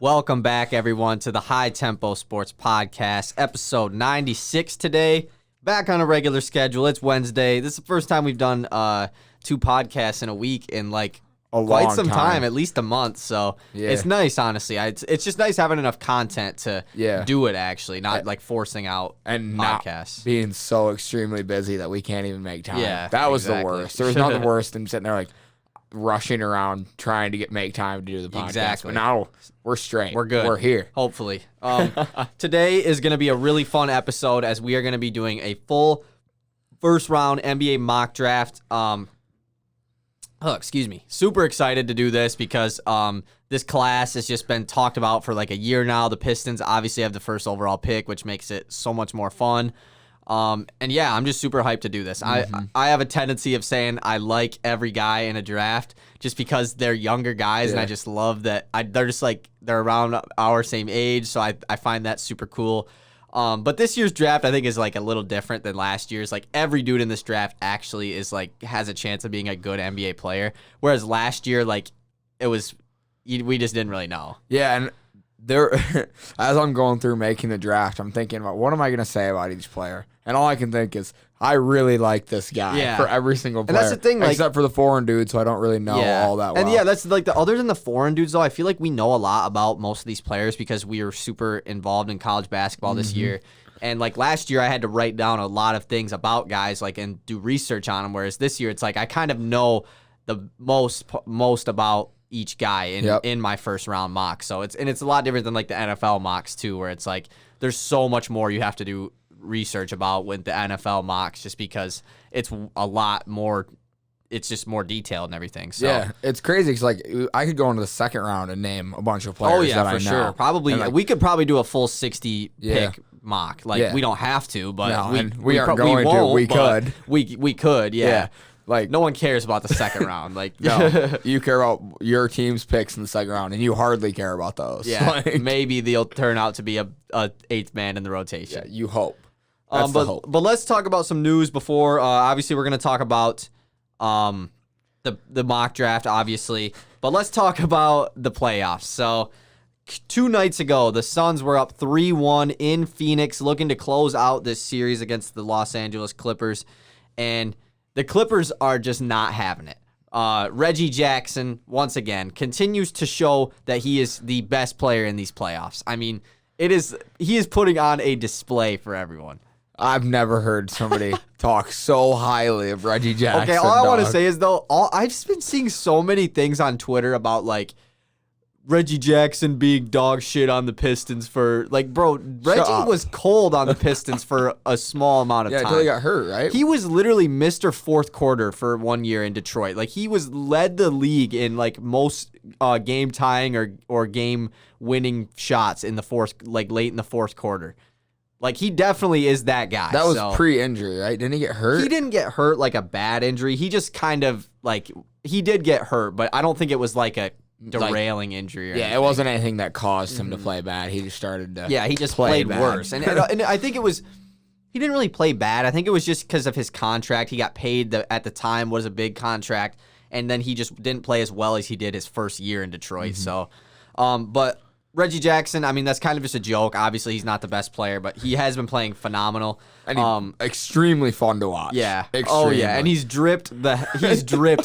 Welcome back, everyone, to the High Tempo Sports Podcast, episode 96 today. Back on a regular schedule. It's Wednesday. This is the first time we've done 2 podcasts in a week in like quite some time, at least a month. So it's nice, honestly. It's just nice having enough content to do it, actually, not like forcing out and podcasts. Not being so extremely busy that we can't even make time. Yeah, that was the worst. There was nothing worse than sitting there like rushing around trying to make time to do the podcast. Exactly. But now we're straight. We're good. We're here. Hopefully. Today is going to be a really fun episode as we are going to be doing a full first round NBA mock draft. Super excited to do this because this class has just been talked about for like a year now. The Pistons obviously have the first overall pick, which makes it so much more fun. I'm just super hyped to do this. I have a tendency of saying I like every guy in a draft just because they're younger guys, and I just love that they're just like they're around our same age, so I find that super cool. But this year's draft I think is like a little different than last year's. Like every dude in this draft actually is like has a chance of being a good NBA player, whereas last year like we just didn't really know. Yeah, and there, as I'm going through making the draft, I'm thinking about what am I going to say about each player, and all I can think is I really like this guy for every single player. And that's the thing, like, except for the foreign dudes, so I don't really know all that well. And that's like other than the foreign dudes, though, I feel like we know a lot about most of these players because we were super involved in college basketball this year. And like last year, I had to write down a lot of things about guys, like and do research on them. Whereas this year, it's like I kind of know the most about each guy in my first round mock. So it's a lot different than like the NFL mocks too, where it's like there's so much more you have to do research about with the NFL mocks just because it's a lot more. It's just more detailed and everything. So yeah, it's crazy because like I could go into the second round and name a bunch of players. For sure. Probably we could probably do a full 60 pick mock. Like we don't have to, but we aren't going to. We could. We could. Yeah. Like no one cares about the second round. Like no, you care about your team's picks in the second round, and you hardly care about those. Yeah, like, maybe they'll turn out to be a 8th man in the rotation. Yeah, you hope. That's the hope. But let's talk about some news before. Obviously, we're going to talk about the mock draft, obviously. But let's talk about the playoffs. So 2 nights ago, the Suns were up 3-1 in Phoenix, looking to close out this series against the Los Angeles Clippers. And the Clippers are just not having it. Reggie Jackson, once again, continues to show that he is the best player in these playoffs. I mean, he is putting on a display for everyone. I've never heard somebody talk so highly of Reggie Jackson. Okay, all I want to say is, though, I've just been seeing so many things on Twitter about, like, Reggie Jackson being dog shit on the Pistons for, like, bro, Reggie was cold on the Pistons for a small amount of time. Yeah, until he got hurt, right? He was literally Mr. Fourth Quarter for 1 year in Detroit. Like, he led the league in, like, most game tying or game winning shots in the fourth, like, late in the fourth quarter. Like, he definitely is that guy. That was pre-injury, right? Didn't he get hurt? He didn't get hurt like a bad injury. He just kind of, like, he did get hurt, but I don't think it was like a derailing injury or anything. It wasn't anything that caused him to play bad. He just started to he just played worse. And I think it was, he didn't really play bad. I think it was just because of his contract. He got paid at the time was a big contract, and then he just didn't play as well as he did his first year in Detroit. So, but Reggie Jackson, I mean, that's kind of just a joke. Obviously, he's not the best player, but he has been playing phenomenal. And extremely fun to watch. Yeah. Extremely. Oh, yeah. And he's dripped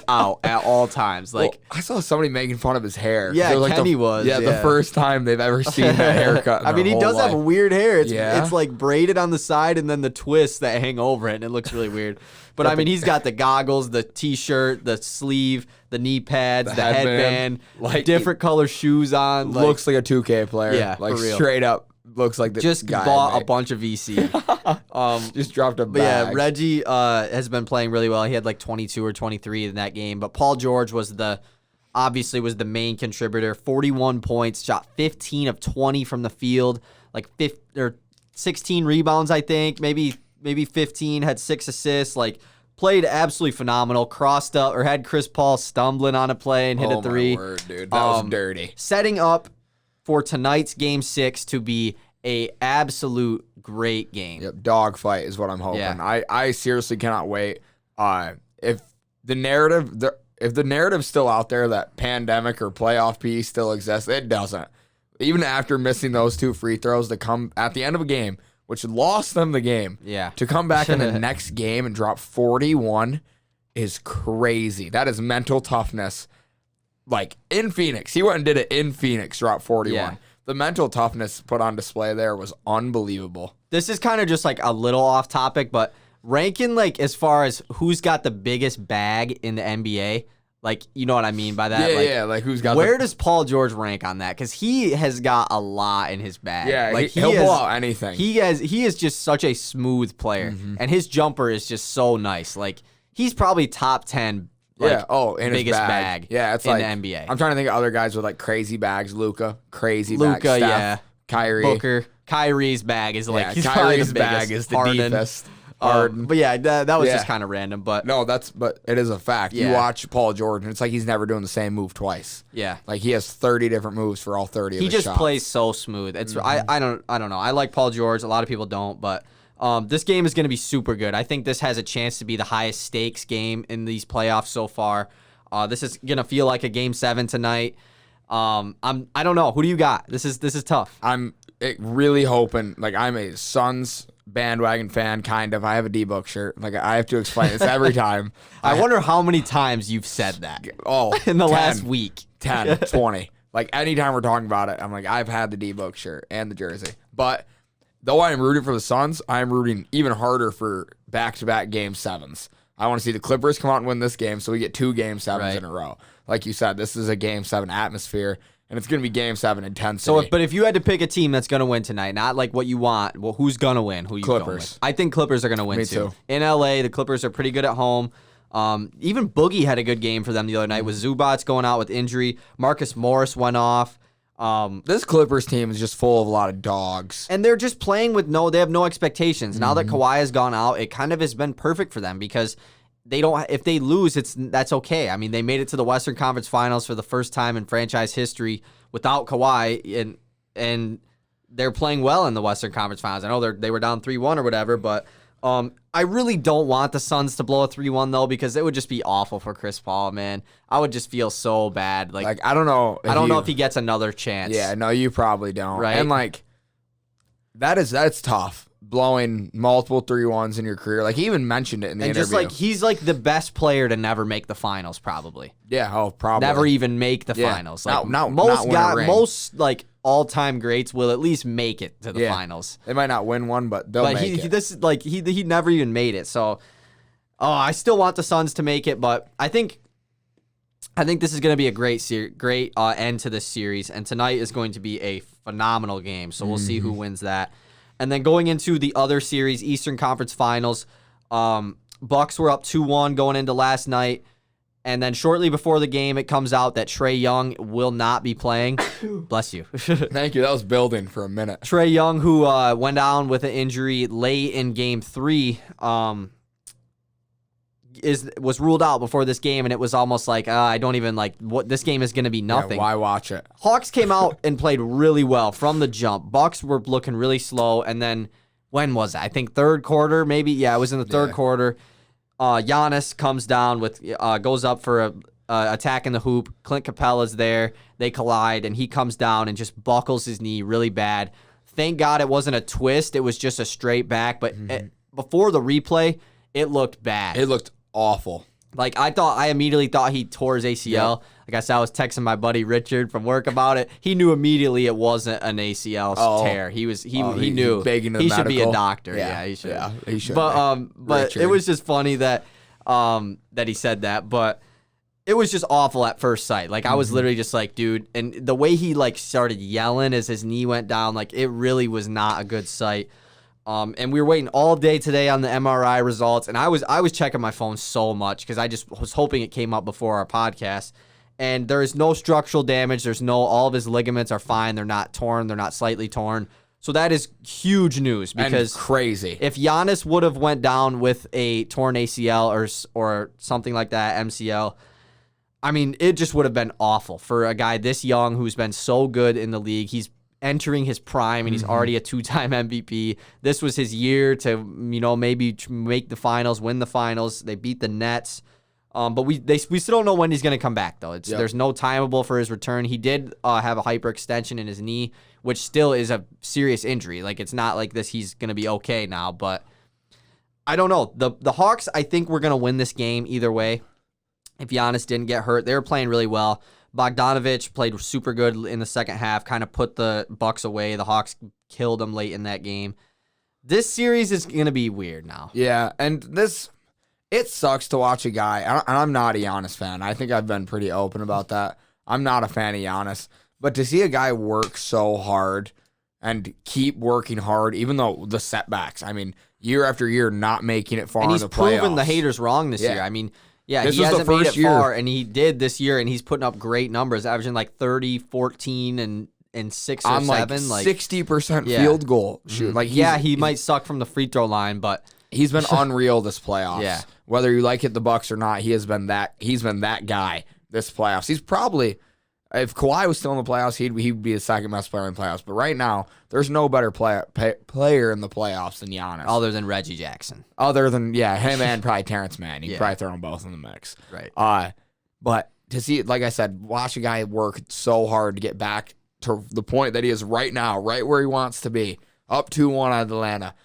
out at all times. Like, I saw somebody making fun of his hair. Yeah, like Kenny was. Yeah, the first time they've ever seen that haircut. I mean, he does have weird hair. Yeah. It's like braided on the side and then the twists that hang over it, and it looks really weird. But, I mean, he's got the goggles, the T-shirt, the sleeve, the knee pads, the headband, like different color shoes on. Looks like a 2K player. Yeah, like for real. Straight up looks like the just guy bought a bunch of VC. Just dropped a bag. But yeah, Reggie has been playing really well. He had like 22 or 23 in that game. But Paul George was the main contributor. 41 points, shot 15 of 20 from the field, like 16 rebounds, I think, maybe 15, had 6 assists, like played absolutely phenomenal. Crossed up or had Chris Paul stumbling on a play and hit a 3. Oh my word, dude. That was dirty. Setting up for tonight's Game 6 to be a absolute great game. Yep, dogfight is what I'm hoping. Yeah. I seriously cannot wait. If the narrative's still out there that pandemic or playoff P still exists, it doesn't. even after missing those 2 free throws to come at the end of a game, which lost them the game, to come back in the next game and drop 41 is crazy. That is mental toughness. Like, in Phoenix. He went and did it in Phoenix, dropped 41. Yeah. The mental toughness put on display there was unbelievable. This is kind of just like a little off topic, but ranking, like, as far as who's got the biggest bag in the NBA, like, you know what I mean by that? Yeah, like who's got where does Paul George rank on that? Because he has got a lot in his bag. Yeah, like he'll pull out anything. He is just such a smooth player, and his jumper is just so nice. Like, he's probably top 10 in biggest his bag. Yeah, it's in like the NBA. I'm trying to think of other guys with like crazy bags. Luka, crazy bag. Steph, yeah. Kyrie, Booker. Kyrie's bag is like he's Kyrie's the bag is the deepest. But yeah, that was just kind of random. But no, but it is a fact. You watch Paul George, and it's like he's never doing the same move twice. Yeah, like he has 30 different moves for all 30 of his shots. He just plays so smooth. It's I don't know. I like Paul George. A lot of people don't, but this game is going to be super good. I think this has a chance to be the highest stakes game in these playoffs so far. This is going to feel like a Game 7 tonight. I don't know. Who do you got? This is tough. I'm really hoping. Like, I'm a Suns bandwagon fan, kind of. I have a D-Book shirt. Like, I have to explain this every time. I wonder how many times you've said that. In the 10, last week. 10, 20. Like, anytime we're talking about it, I'm like, I've had the D-Book shirt and the jersey. But though I am rooting for the Suns, I am rooting even harder for back-to-back Game 7s. I want to see the Clippers come out and win this game so we get 2 Game 7s in a row. Like you said, this is a Game 7 atmosphere, and it's going to be Game 7 intensity. So, but if you had to pick a team that's going to win tonight, not like what you want, well, who's going to win? Who you Clippers. Going with? I think Clippers are going to win Me too. In LA, the Clippers are pretty good at home. Even Boogie had a good game for them the other night with Zubats going out with injury. Marcus Morris went off. This Clippers team is just full of a lot of dogs. And they're just playing with they have no expectations. Now that Kawhi has gone out, it kind of has been perfect for them because they don't. If they lose, that's okay. I mean, they made it to the Western Conference Finals for the first time in franchise history without Kawhi, and they're playing well in the Western Conference Finals. I know they were down 3-1 or whatever, but I really don't want the Suns to blow a 3-1 though, because it would just be awful for Chris Paul, man. I would just feel so bad. Like I don't know. I don't know if he gets another chance. Yeah, no, you probably don't. Right? And like that's tough. Blowing multiple 3-1s in your career. Like, he even mentioned it in the interview. And just like, he's like the best player to never make the finals, probably. Yeah, probably. Never even make the finals. Like, not most like all-time greats will at least make it to the finals. They might not win one, but they'll make it. He never even made it. So, I still want the Suns to make it, but I think this is going to be a great end to this series, and tonight is going to be a phenomenal game. So we'll see who wins that. And then going into the other series, Eastern Conference Finals, Bucks were up 2-1 going into last night. And then shortly before the game, it comes out that Trae Young will not be playing. Bless you. Thank you. That was building for a minute. Trae Young, who went down with an injury late in Game 3, was ruled out before this game, and it was almost like I don't even like what this game is going to be nothing. Yeah, why watch it? Hawks came out and played really well from the jump. Bucks were looking really slow, and then when was it? I think third quarter, maybe. Yeah, it was in the third quarter. Giannis comes down with goes up for a attack in the hoop. Clint Capella's there. They collide, and he comes down and just buckles his knee really bad. Thank God it wasn't a twist. It was just a straight back. But before the replay, it looked bad. It looked awful. Like, I immediately thought he tore his ACL. Yep. Like I said, I was texting my buddy Richard from work about it. He knew immediately it wasn't an ACL tear. He knew he should be a doctor. Yeah, he should. Yeah, he should. But it was just funny that he said that. But it was just awful at first sight. Like, I was literally just like, dude. And the way he like started yelling as his knee went down, like, it really was not a good sight. And we were waiting all day today on the MRI results, and I was checking my phone so much because I just was hoping it came up before our podcast. And there is no structural damage. All of his ligaments are fine. They're not torn. They're not slightly torn. So that is huge news because and crazy. If Giannis would have went down with a torn ACL or something like that, MCL, I mean, it just would have been awful for a guy this young who's been so good in the league. He's entering his prime, and he's already a 2-time MVP. This was his year to, maybe make the finals, win the finals. They beat the Nets. But we still don't know when he's going to come back, though. There's no timeable for his return. He did have a hyperextension in his knee, which still is a serious injury. Like, it's not like this he's going to be okay now, but I don't know. The Hawks, I think we're going to win this game either way. If Giannis didn't get hurt, they were playing really well. Bogdanovich played super good in the second half, kind of put the Bucks away. The Hawks killed them late in that game. This series is going to be weird now. Yeah, and it sucks to watch a guy, and I'm not a Giannis fan. I think I've been pretty open about that. I'm not a fan of Giannis. But to see a guy work so hard and keep working hard, even though the setbacks, I mean, year after year not making it far in the playoffs. And he's proven the haters wrong this year. I mean, yeah, he hasn't made it far, and he did this year, and he's putting up great numbers, averaging like 30, 14, and 6 or 7. Like 60% field goal shoot. Like, he might suck from the free throw line, but he's been unreal this playoffs. Yeah. Whether you like it, the Bucks or not, he's been that guy this playoffs. He's probably, if Kawhi was still in the playoffs, he'd be the second best player in the playoffs. But right now, there's no better player in the playoffs than Giannis. Other than Reggie Jackson. Other than, him and probably Terrence Mann. You could probably throw them both in the mix. Right. But to see, like I said, watch a guy work so hard to get back to the point that he is right now, right where he wants to be, up 2-1 out of Atlanta,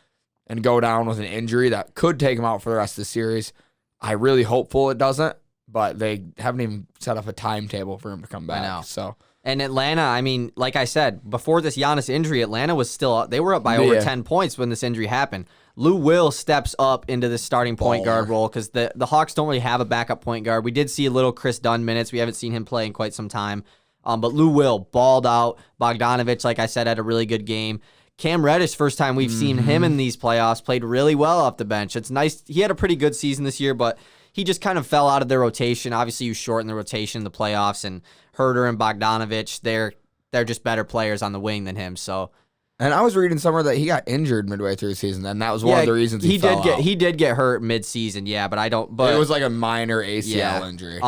and go down with an injury that could take him out for the rest of the series. I'm really hopeful it doesn't, but they haven't even set up a timetable for him to come back. I know. So. And Atlanta, I mean, like I said, before this Giannis injury, Atlanta was still up. They were up by over 10 points when this injury happened. Lou Will steps up into the starting point guard role because the Hawks don't really have a backup point guard. We did see a little Chris Dunn minutes. We haven't seen him play in quite some time. But Lou Will balled out. Bogdanovich, like I said, had a really good game. Cam Reddish, first time we've seen him in these playoffs, played really well off the bench. It's nice. He had a pretty good season this year, but he just kind of fell out of their rotation. Obviously, you shorten the rotation in the playoffs, and Herter and Bogdanovich, they're just better players on the wing than him. So, and I was reading somewhere that he got injured midway through the season, and that was one of the reasons he fell out. He did get hurt mid-season, but it was like a minor ACL injury.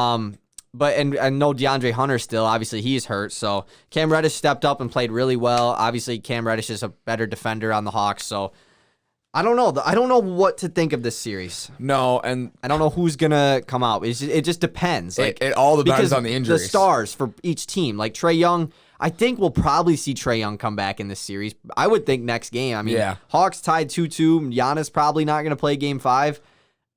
But and no DeAndre Hunter still. Obviously, he's hurt. So Cam Reddish stepped up and played really well. Obviously, Cam Reddish is a better defender on the Hawks. So I don't know. I don't know what to think of this series. No, and I don't know who's gonna come out. It just depends. Like it all depends on the injuries. The stars for each team, like Trae Young. I think we'll probably see Trae Young come back in this series. I would think next game. I mean, Hawks tied 2-2. Giannis probably not gonna play Game 5.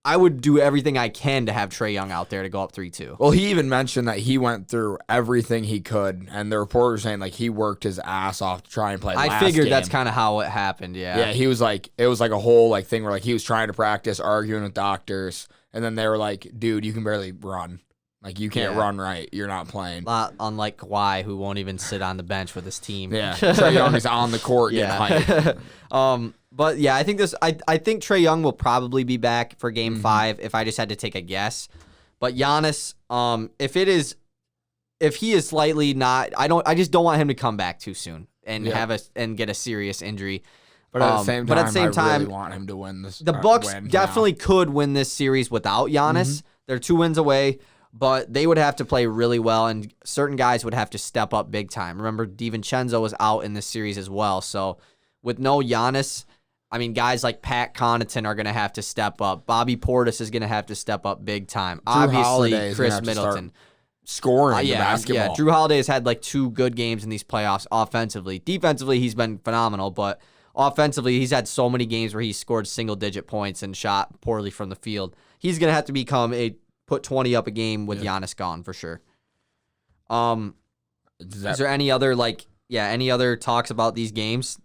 I would do everything I can to have Trae Young out there to go up 3-2. Well, he even mentioned that he went through everything he could, and the reporters saying like he worked his ass off to try and play. I figured that's kind of how it happened. Yeah. He was like, it was like a whole like thing where like he was trying to practice, arguing with doctors, and then they were like, "Dude, you can barely run. Like you can't run right. You're not playing." Unlike Kawhi, who won't even sit on the bench with his team. Yeah, Trae Young is on the court getting hyped. But yeah, I think Trae Young will probably be back for Game 5 if I just had to take a guess. But Giannis, if he is slightly not, I just don't want him to come back too soon and get a serious injury. But at the same time, I really want him to win this. The Bucks definitely could win this series without Giannis. They're 2 wins away, but they would have to play really well, and certain guys would have to step up big time. Remember, DiVincenzo was out in this series as well. So with no Giannis, I mean, guys like Pat Connaughton are going to have to step up. Bobby Portis is going to have to step up big time. Obviously, Chris Middleton. Scoring the basketball. Yeah, Drew Holiday has had like 2 good games in these playoffs offensively. Defensively, he's been phenomenal, but offensively, he's had so many games where he's scored single-digit points and shot poorly from the field. He's going to have to become put 20 up a game with Giannis gone for sure. Is there any other any other talks about these games?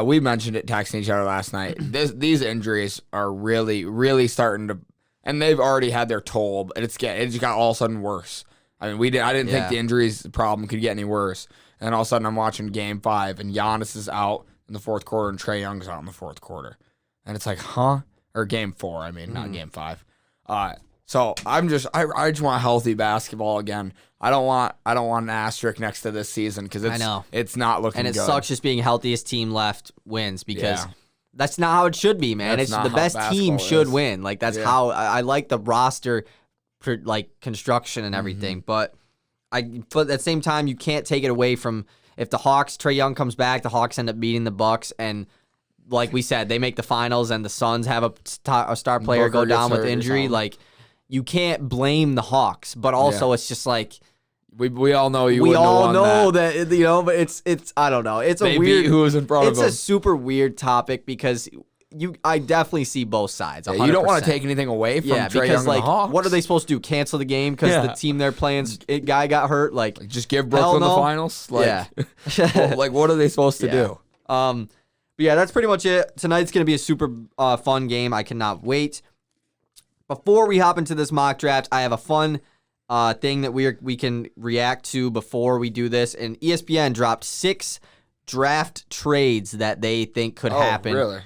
We mentioned it texting each other last night. These injuries are really, really starting to, and they've already had their toll, but it just got all of a sudden worse. I mean, I didn't think the injuries problem could get any worse. And all of a sudden I'm watching Game 5 and Giannis is out in the fourth quarter and Trae Young's out in the fourth quarter. And it's like, huh? Or Game 4, I mean, not Game 5. So I just want healthy basketball again. I don't want an asterisk next to this season because it's not looking good. And it sucks just being healthiest team left wins because that's not how it should be, man. It's the best team should win. Like that's how I like the roster, construction and everything. But at the same time, you can't take it away from if the Hawks, Trae Young comes back, the Hawks end up beating the Bucks, and like we said, they make the finals and the Suns have a star player go down with injury. Like, you can't blame the Hawks, but also it's just like we all know we all know that but it's I don't know. It's a weird who was in front of them. It's a super weird topic because I definitely see both sides. 100%. You don't want to take anything away from Trae Young and the Hawks. What are they supposed to do? Cancel the game because the team they're playing's guy got hurt? Like just give Brooklyn the finals? Like, like what are they supposed to do? But yeah, that's pretty much it. Tonight's gonna be a super fun game. I cannot wait. Before we hop into this mock draft, I have a fun thing that we can react to before we do this. And ESPN dropped 6 draft trades that they think could happen. Really?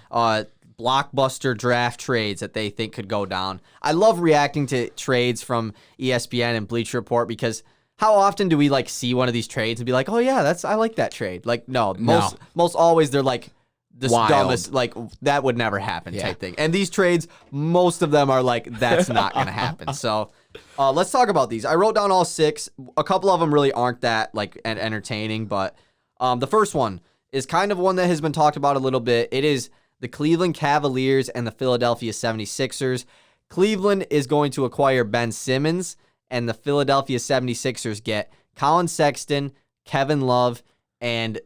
Blockbuster draft trades that they think could go down. I love reacting to trades from ESPN and Bleacher Report because how often do we like see one of these trades and be like, oh yeah, I like that trade. Like most always they're like this dumbest, like that would never happen type thing. And these trades, most of them are like, that's not going to happen. So let's talk about these. I wrote down all 6. A couple of them really aren't that like entertaining, but the first one is kind of one that has been talked about a little bit. It is the Cleveland Cavaliers and the Philadelphia 76ers. Cleveland is going to acquire Ben Simmons, and the Philadelphia 76ers get Colin Sexton, Kevin Love, and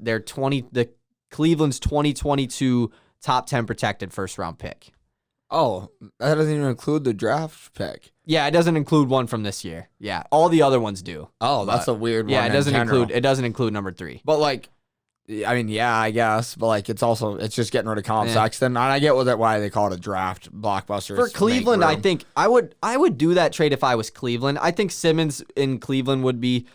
Cleveland's 2022 top 10 protected first-round pick. Oh, that doesn't even include the draft pick. Yeah, it doesn't include one from this year. Yeah, all the other ones do. Oh, that's a weird one. Yeah, it doesn't include number 3. But like, I mean, yeah, I guess, but like, it's just getting rid of Colin Sexton, and I get why they call it a draft blockbuster for Cleveland. I think I would do that trade if I was Cleveland. I think Simmons in Cleveland would be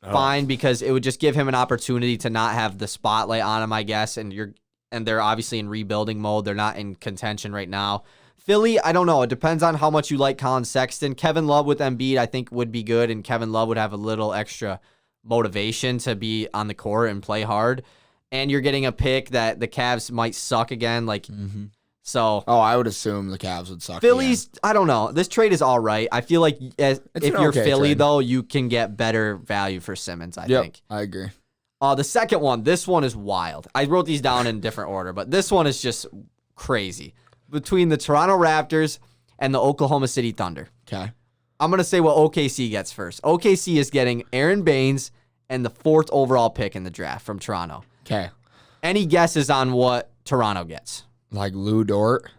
fine because it would just give him an opportunity to not have the spotlight on him, I guess. And they're obviously in rebuilding mode. They're not in contention right now. Philly, I don't know. It depends on how much you like Colin Sexton. Kevin Love with Embiid, I think would be good, and Kevin Love would have a little extra motivation to be on the court and play hard. And you're getting a pick that the Cavs might suck again. Like, so. Oh, I would assume the Cavs would suck Philly's, again. I don't know. This trade is all right. I feel like if you're Philly, though, you can get better value for Simmons, I think. I agree. The second one, this one is wild. I wrote these down in different order, but this one is just crazy. Between the Toronto Raptors and the Oklahoma City Thunder. Okay. I'm going to say what OKC gets first. OKC is getting Aaron Baines and the 4th overall pick in the draft from Toronto. Okay. Any guesses on what Toronto gets? Like Lou Dort?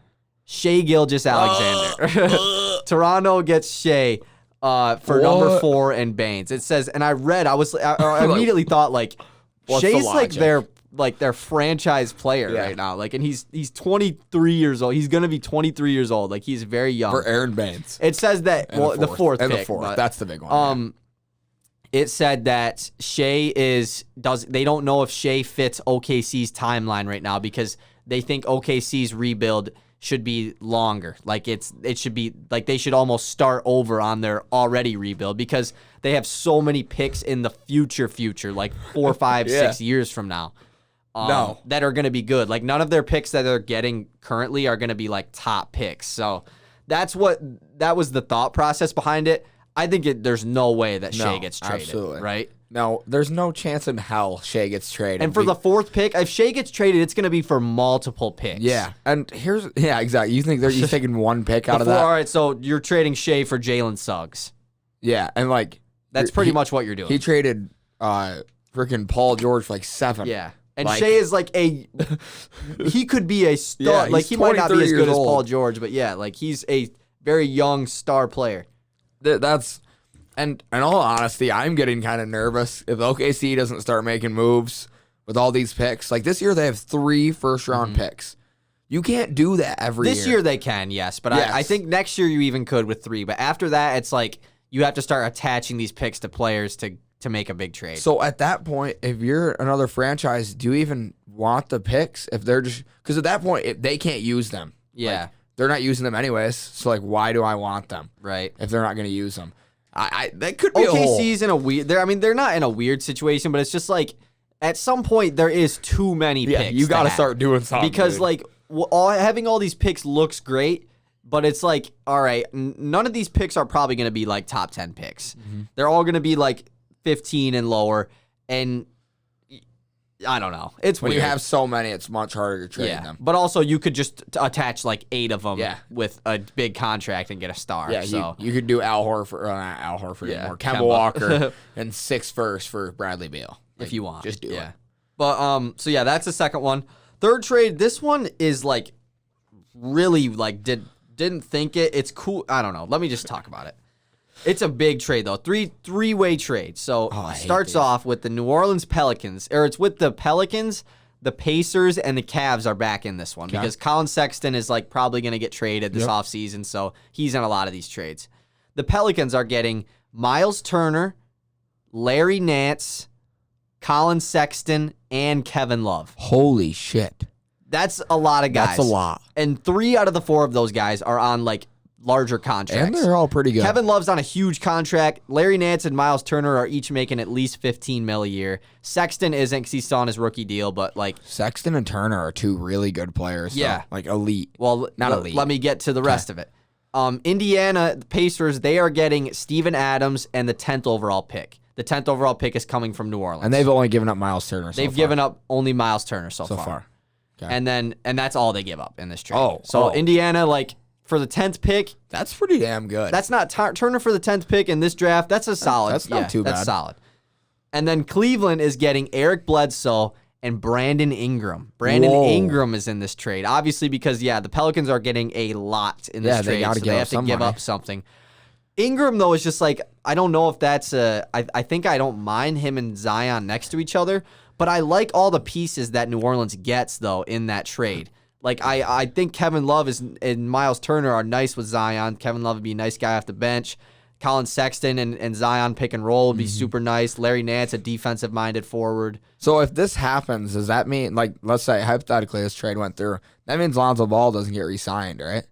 Shai Gilgeous-Alexander. Toronto gets Shai for number 4 and Baines. It says, and I immediately thought like, Shai's like their franchise player right now. Like, and he's 23 years old. He's gonna be 23 years old. Like, he's very young. For Aaron Baines. It says that the 4th pick. The 4th. That's the big one. It said that Shai they don't know if Shai fits OKC's timeline right now because they think OKC's rebuild should be longer. Like it should be like they should almost start over on their already rebuild because they have so many picks in the future, like 4, 5, 6 years from now. That are going to be good. Like none of their picks that they're getting currently are going to be like top picks. So that was the thought process behind it. I think there's no way that Shai gets traded, absolutely. Right? No, there's no chance in hell Shai gets traded. And for the 4th pick, if Shai gets traded, it's going to be for multiple picks. Yeah, and exactly. You think he's taking one pick out of that? All right, so you're trading Shai for Jalen Suggs. Yeah, and like that's pretty much what you're doing. He traded freaking Paul George for like 7. Yeah. And Shai is like he could be a star. Like he might not be as good as Paul George, but like he's a very young star player. And in all honesty, I'm getting kind of nervous if OKC doesn't start making moves with all these picks. Like this year, they have 3 first-round picks. You can't do that every year. This year they can, yes. But yes. I think next year you even could with 3. But after that, it's like you have to start attaching these picks to players to make a big trade. So at that point, if you're another franchise, do you even want the picks? If they're just because at that point they can't use them. Yeah. Like, they're not using them anyways. So like, why do I want them? Right. If they're not going to use them, that could be OKC's in a weird. They're not in a weird situation, but it's just like at some point there is too many picks. You got to start doing something because like having all these picks looks great, but it's like all right, none of these picks are probably going to be like top 10 picks. They're all going to be like 15 and lower, and I don't know. It's when weird. you have so many, it's much harder to trade them. But also, you could just attach like 8 of them with a big contract and get a star. Yeah, so. you could do Al Horford, not Al Horford anymore, Kemba Walker, and 6 firsts for Bradley Beal. Like, if you want. Just do it. But, so yeah, that's the second one. Third trade, this one is like really like didn't think it. It's cool. I don't know. Let me just talk about it. It's a big trade, though. Three-way trade. So it starts off with the New Orleans Pelicans, or it's with the Pelicans, the Pacers, and the Cavs are back in this one because Colin Sexton is like probably going to get traded this offseason, so he's in a lot of these trades. The Pelicans are getting Miles Turner, Larry Nance, Colin Sexton, and Kevin Love. Holy shit. That's a lot of guys. That's a lot. And 3 out of the 4 of those guys are on like larger contracts. And they're all pretty good. Kevin Love's on a huge contract. Larry Nance and Miles Turner are each making at least $15 million a year. Sexton isn't because he's still on his rookie deal, but like Sexton and Turner are 2 really good players. Yeah. So, like elite. Well, not elite. Let me get to the rest of it. Indiana Pacers, they are getting Steven Adams and the 10th overall pick. The 10th overall pick is coming from New Orleans. And they've only given up Miles Turner They've given up only Miles Turner so far. Okay. And that's all they give up in this trade. Indiana, like, for the 10th pick, that's pretty damn good. That's not Turner for the 10th pick in this draft. That's a solid. That's not too bad. That's solid. And then Cleveland is getting Eric Bledsoe and Brandon Ingram. Ingram is in this trade, obviously because the Pelicans are getting a lot in this trade, so they have to give up something. Ingram though is just like, I don't know if that's I think I don't mind him and Zion next to each other, but I like all the pieces that New Orleans gets though in that trade. Like, I think Kevin Love and Miles Turner are nice with Zion. Kevin Love would be a nice guy off the bench. Colin Sexton and Zion pick and roll would be super nice. Larry Nance, a defensive-minded forward. So if this happens, does that mean, like, let's say, hypothetically, this trade went through, that means Lonzo Ball doesn't get re-signed, right?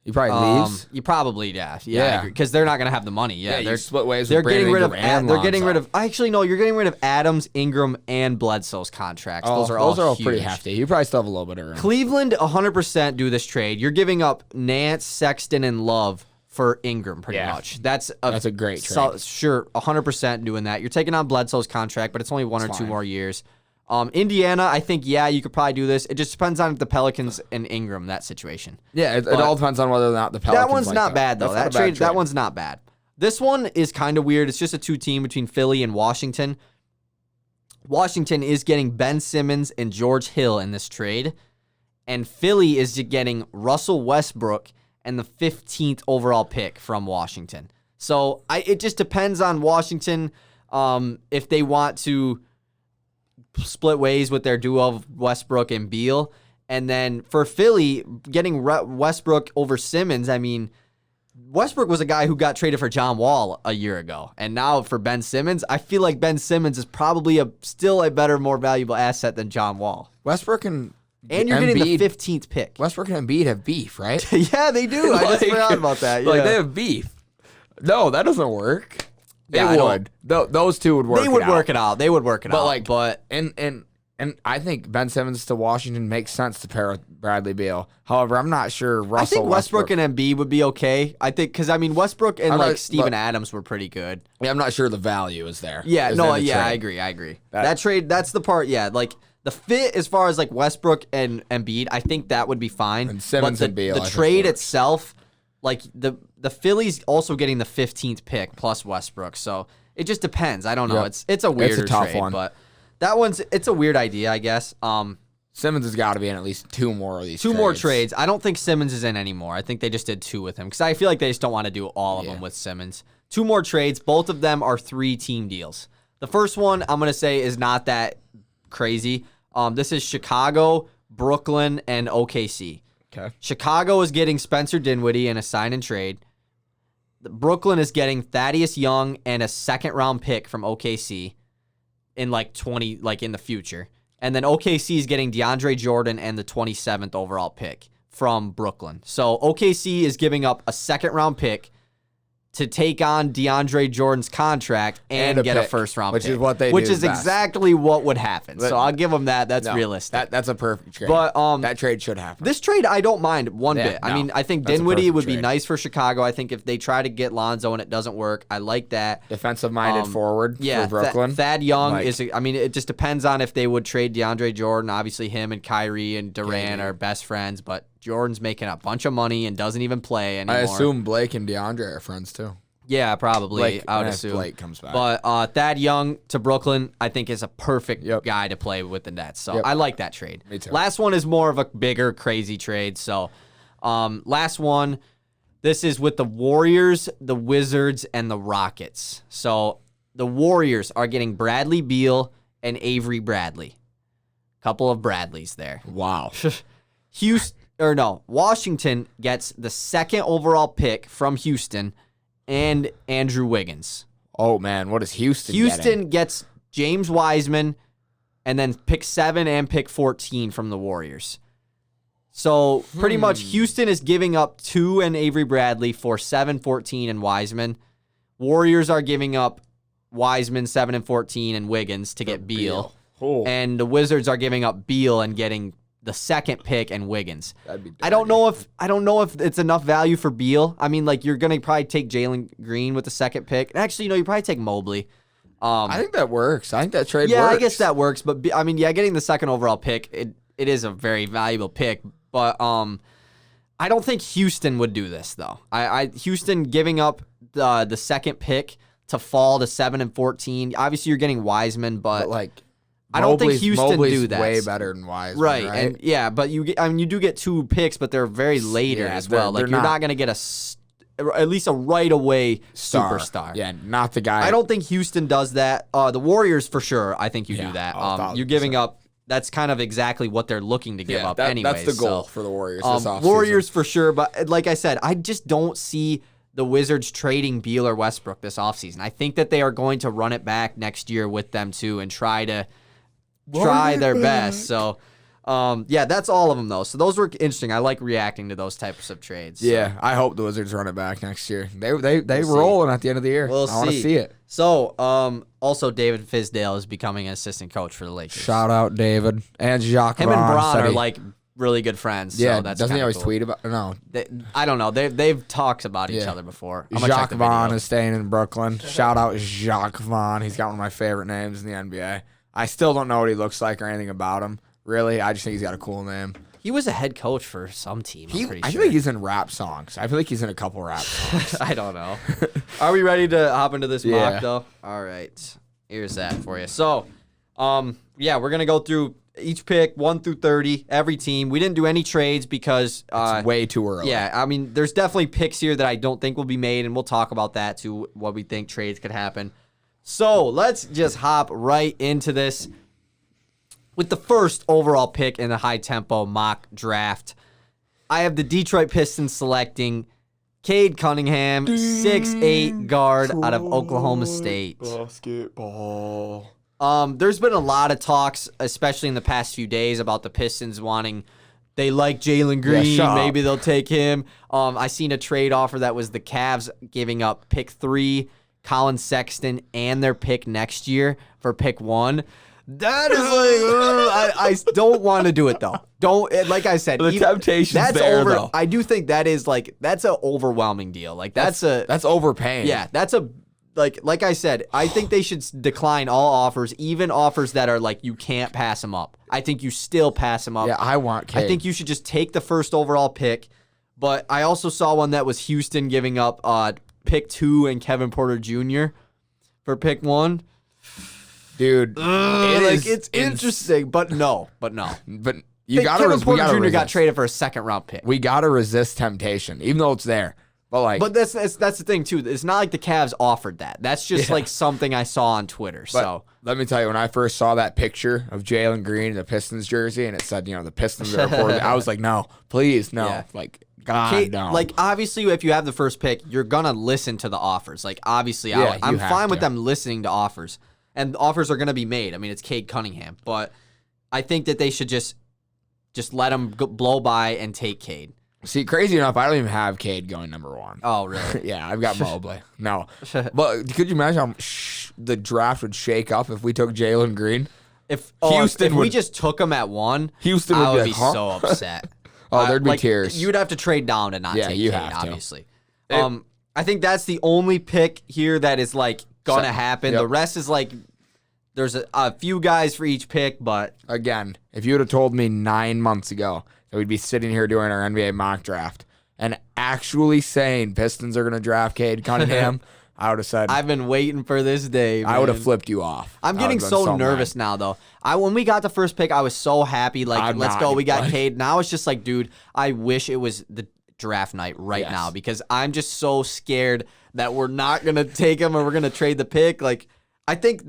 He probably leaves? You probably, yeah. Because they're not going to have the money. Yeah, they're split ways with Brandon Ingram and They're Lonzo. getting rid of, actually, no, you're getting rid of Adams, Ingram, and Bledsoe's contracts. Those are all pretty hefty. You probably still have a little bit of room. Cleveland 100% do this trade. You're giving up Nance, Sexton, and Love for Ingram, pretty much. That's a great trade. Sure, 100% doing that. You're taking on Bledsoe's contract, but it's only 1 or 2 more years. Indiana, I think, you could probably do this. It just depends on the Pelicans and Ingram, that situation. Yeah, it all depends on whether or not the Pelicans. That one's not bad, though. That one's not bad. This one is kind of weird. It's just a 2-team between Philly and Washington. Washington is getting Ben Simmons and George Hill in this trade, and Philly is getting Russell Westbrook and the 15th overall pick from Washington. So it just depends on Washington if they want to split ways with their duo of Westbrook and Beal. And then for Philly, getting Westbrook over Simmons, I mean, Westbrook was a guy who got traded for John Wall a year ago. And now for Ben Simmons, I feel like Ben Simmons is probably still a better, more valuable asset than John Wall. Westbrook and you're getting the 15th pick. Westbrook and Embiid have beef, right? Yeah, they do. I just forgot about that. Like, they have beef. No, that doesn't work. It would. Those two would work. They would work it out. They would work it out. But I think Ben Simmons to Washington makes sense to pair with Bradley Beal. However, I'm not sure Russell. I think Westbrook and Embiid would be okay. I think because Westbrook and Steven Adams were pretty good. Yeah, I'm not sure the value is there. Yeah, I agree. That trade, that's the part. Yeah, like the fit as far as like Westbrook and Embiid, I think that would be fine. And Simmons and Beal. The trade itself, like the Phillies also getting the 15th pick plus Westbrook, so it just depends. I don't know. Yep. It's a weirder tough trade, one. But it's a weird idea, I guess. Simmons has got to be in at least 2 more of these. Two more trades. I don't think Simmons is in anymore. I think they just did 2 with him because I feel like they just don't want to do all of them with Simmons. 2 more trades. Both of them are 3-team deals. The first one I'm gonna say is not that crazy. This is Chicago, Brooklyn, and OKC. Okay. Chicago is getting Spencer Dinwiddie in a sign and trade. Brooklyn is getting Thaddeus Young and a 2nd-round pick from OKC in in the future. And then OKC is getting DeAndre Jordan and the 27th overall pick from Brooklyn. So OKC is giving up a 2nd-round pick to take on DeAndre Jordan's contract and get a first-round pick. Which is what they do Which is best. exactly what would happen. So I'll give them that. That's realistic. That's a perfect trade. But that trade should happen. This trade, I don't mind one bit. no, I mean, I think that's a Dinwiddie perfect would be trade. nice for Chicago. I think if they try to get Lonzo and it doesn't work, I like that. Defensive-minded forward Yeah, for Brooklyn. Thad Young is. I mean, it just depends on if they would trade DeAndre Jordan. Obviously, him and Kyrie and Durant are best friends, but Jordan's making a bunch of money and doesn't even play anymore. I assume Blake and DeAndre are friends too. Yeah, probably. I would assume Blake comes back. But Thad Young to Brooklyn, I think, is a perfect guy to play with the Nets. So I like that trade. Me too. Last one is more of a bigger, crazy trade. So last one, this is with the Warriors, the Wizards, and the Rockets. So the Warriors are getting Bradley Beal and Avery Bradley. Couple of Bradleys there. Wow. Washington gets the second overall pick from Houston and Andrew Wiggins. Oh, man. What is Houston Houston gets James Wiseman and then pick 7 and pick 14 from the Warriors. So pretty much Houston is giving up 2 and Avery Bradley for 7, 14, and Wiseman. Warriors are giving up Wiseman, 7 and 14, and Wiggins to get Beal. Oh. And the Wizards are giving up Beal and getting the second pick and Wiggins. That'd be I don't know if it's enough value for Beal. I mean, like, you're gonna probably take Jalen Green with the second pick. Actually, you probably take Mobley. I think that works. I think that trade works. Yeah, I guess that works. But I mean, getting the second overall pick, it is a very valuable pick. But I don't think Houston would do this though. Houston giving up the second pick to fall to 7 and 14. Obviously, you're getting Wiseman, but like. I don't think Houston Mobley's do that. Way better than Wiseman, right? right? And but you do get 2 picks, but they're very later as well. Like you're not gonna get at least a right away superstar. Yeah, not the guy. I don't think Houston does that. The Warriors for sure. I think you do that. You're giving up. That's kind of exactly what they're looking to give up anyway. That's the goal for the Warriors this offseason. Warriors for sure, but like I said, I just don't see the Wizards trading Beal or Westbrook this offseason. I think that they are going to run it back next year with them too and try their best. So, that's all of them though. So those were interesting. I like reacting to those types of trades. So. Yeah, I hope the Wizards run it back next year. They rolling at the end of the year. I want to see it. So, also David Fizdale is becoming an assistant coach for the Lakers. Shout out David and Jacques. Him and Bron are like really good friends. Yeah, so that's doesn't he always cool. tweet about? No, I don't know. They've talked about each other before. Jacques Vaughn is staying in Brooklyn. Shout out Jacques Vaughn. He's got one of my favorite names in the NBA. I still don't know what he looks like or anything about him. Really, I just think he's got a cool name. He was a head coach for some team. I feel like he's in rap songs. I feel like he's in a couple rap songs. I don't know. Are we ready to hop into this mock though? All right. Here's that for you. So, we're gonna go through each pick 1 through 30, every team. We didn't do any trades because it's way too early. Yeah, I mean, there's definitely picks here that I don't think will be made, and we'll talk about that too. What we think trades could happen. So let's just hop right into this. With the first overall pick in the high tempo mock draft, I have the Detroit Pistons selecting Cade Cunningham, 6'8" guard out of Oklahoma State. Basketball. There's been a lot of talks, especially in the past few days, about the Pistons they like Jalen Green. Maybe they'll take him. I seen a trade offer that was the Cavs giving up pick 3, Colin Sexton, and their pick next year for pick 1. That is I don't want to do it though. Like I said, the temptation's there though. I do think that's an overwhelming deal. Like that's overpaying. Yeah, that's like I said, I think they should decline all offers, even offers that are like you can't pass them up. I think you still pass them up. Yeah, I want Cade. I think you should just take the first overall pick. But I also saw one that was Houston giving up pick 2 and Kevin Porter Jr. for pick 1. Dude, it's interesting, but no. But you got to Kevin Porter Jr. got traded for a second round pick. We got to resist temptation, even though it's there. But that's the thing too. It's not like the Cavs offered that. That's just like something I saw on Twitter. So let me tell you, when I first saw that picture of Jalen Green in the Pistons jersey, and it said, the Pistons are reported, I was like, no, please, no. Yeah. Like, God, no. Like, obviously, if you have the first pick, you're gonna listen to the offers. Like, obviously, I'm fine with them listening to offers. And offers are going to be made. I mean, it's Cade Cunningham. But I think that they should just let him blow by and take Cade. See, crazy enough, I don't even have Cade going number 1. Oh, really? Yeah, I've got Mobley. No. But could you imagine how the draft would shake up if we took Jalen Green? If we just took him at 1, Houston I would be be so upset. There'd be tears. You'd have to trade down to not take Cade, obviously. I think that's the only pick here that is like gonna happen. Yep. The rest is like there's a few guys for each pick, but again, if you would have told me 9 months ago that we'd be sitting here doing our NBA mock draft and actually saying Pistons are going to draft Cade Cunningham, I would have said, I've been waiting for this day, man. I would have flipped you off. I'm getting so nervous now, though. When we got the first pick, I was so happy. Like, let's go. We got Cade. Now it's just like, dude, I wish it was the draft night now because I'm just so scared that we're not going to take him or we're going to trade the pick. Like, I think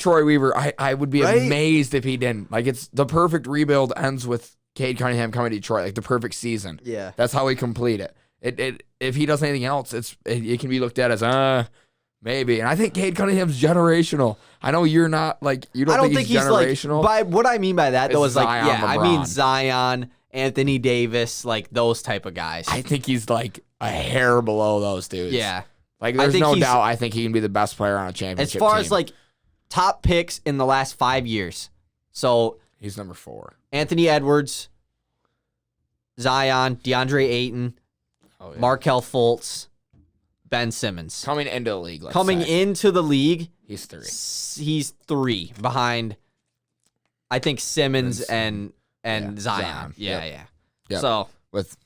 Troy Weaver, I would be amazed if he didn't. Like, it's the perfect rebuild ends with Cade Cunningham coming to Detroit, like the perfect season. Yeah. That's how we complete it. If he does anything else, it can be looked at as maybe. And I think Cade Cunningham's generational. I know you're not like you don't think he's generational. Like, what I mean by that though is Zion, like LeBron. I mean Zion, Anthony Davis, like those type of guys. I think he's like a hair below those dudes. Yeah. Like there's no doubt I think he can be the best player on a championship team. As far team. as like top picks in the last 5 years. So he's number 4. Anthony Edwards, Zion, DeAndre Ayton, Markelle Fultz, Ben Simmons. Coming into the league, into the league, he's 3. He's 3 behind, I think, Simmons and Zion. Yeah. Yep. So with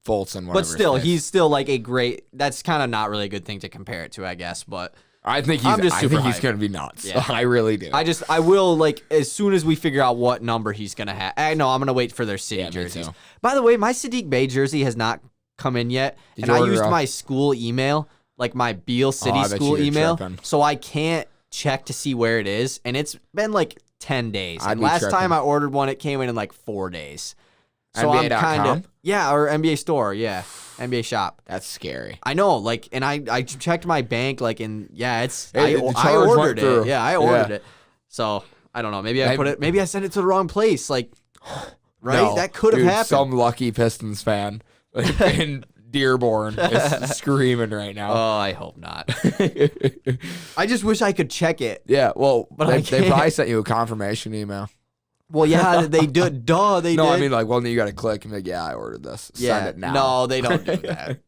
Fultz and whatever. But still, he's still like a great. That's kind of not really a good thing to compare it to, I guess. But I think he's going to be nuts. Yeah. I really do. I will, like, as soon as we figure out what number he's going to have. I'm going to wait for their city jerseys. By the way, my Sadiq Bey jersey has not come in yet. And I used my school email, like my Beale City school email. So I can't check to see where it is. And it's been like 10 days. And last time I ordered one, it came in like 4 days. So NBA.com? I'm kind of, or NBA store, NBA shop. That's scary. I know, like, and I checked my bank, like, and it's I ordered it. Yeah, I ordered it. So I don't know. Maybe I sent it to the wrong place. Like, right? No, that could have happened. Some lucky Pistons fan in Dearborn is screaming right now. Oh, I hope not. I just wish I could check it. Yeah, well, but they probably sent you a confirmation email. Well, yeah, they do. Duh, they did. No, I mean, like, well, you got to click and be like, I ordered this. Send it now. No, they don't do that.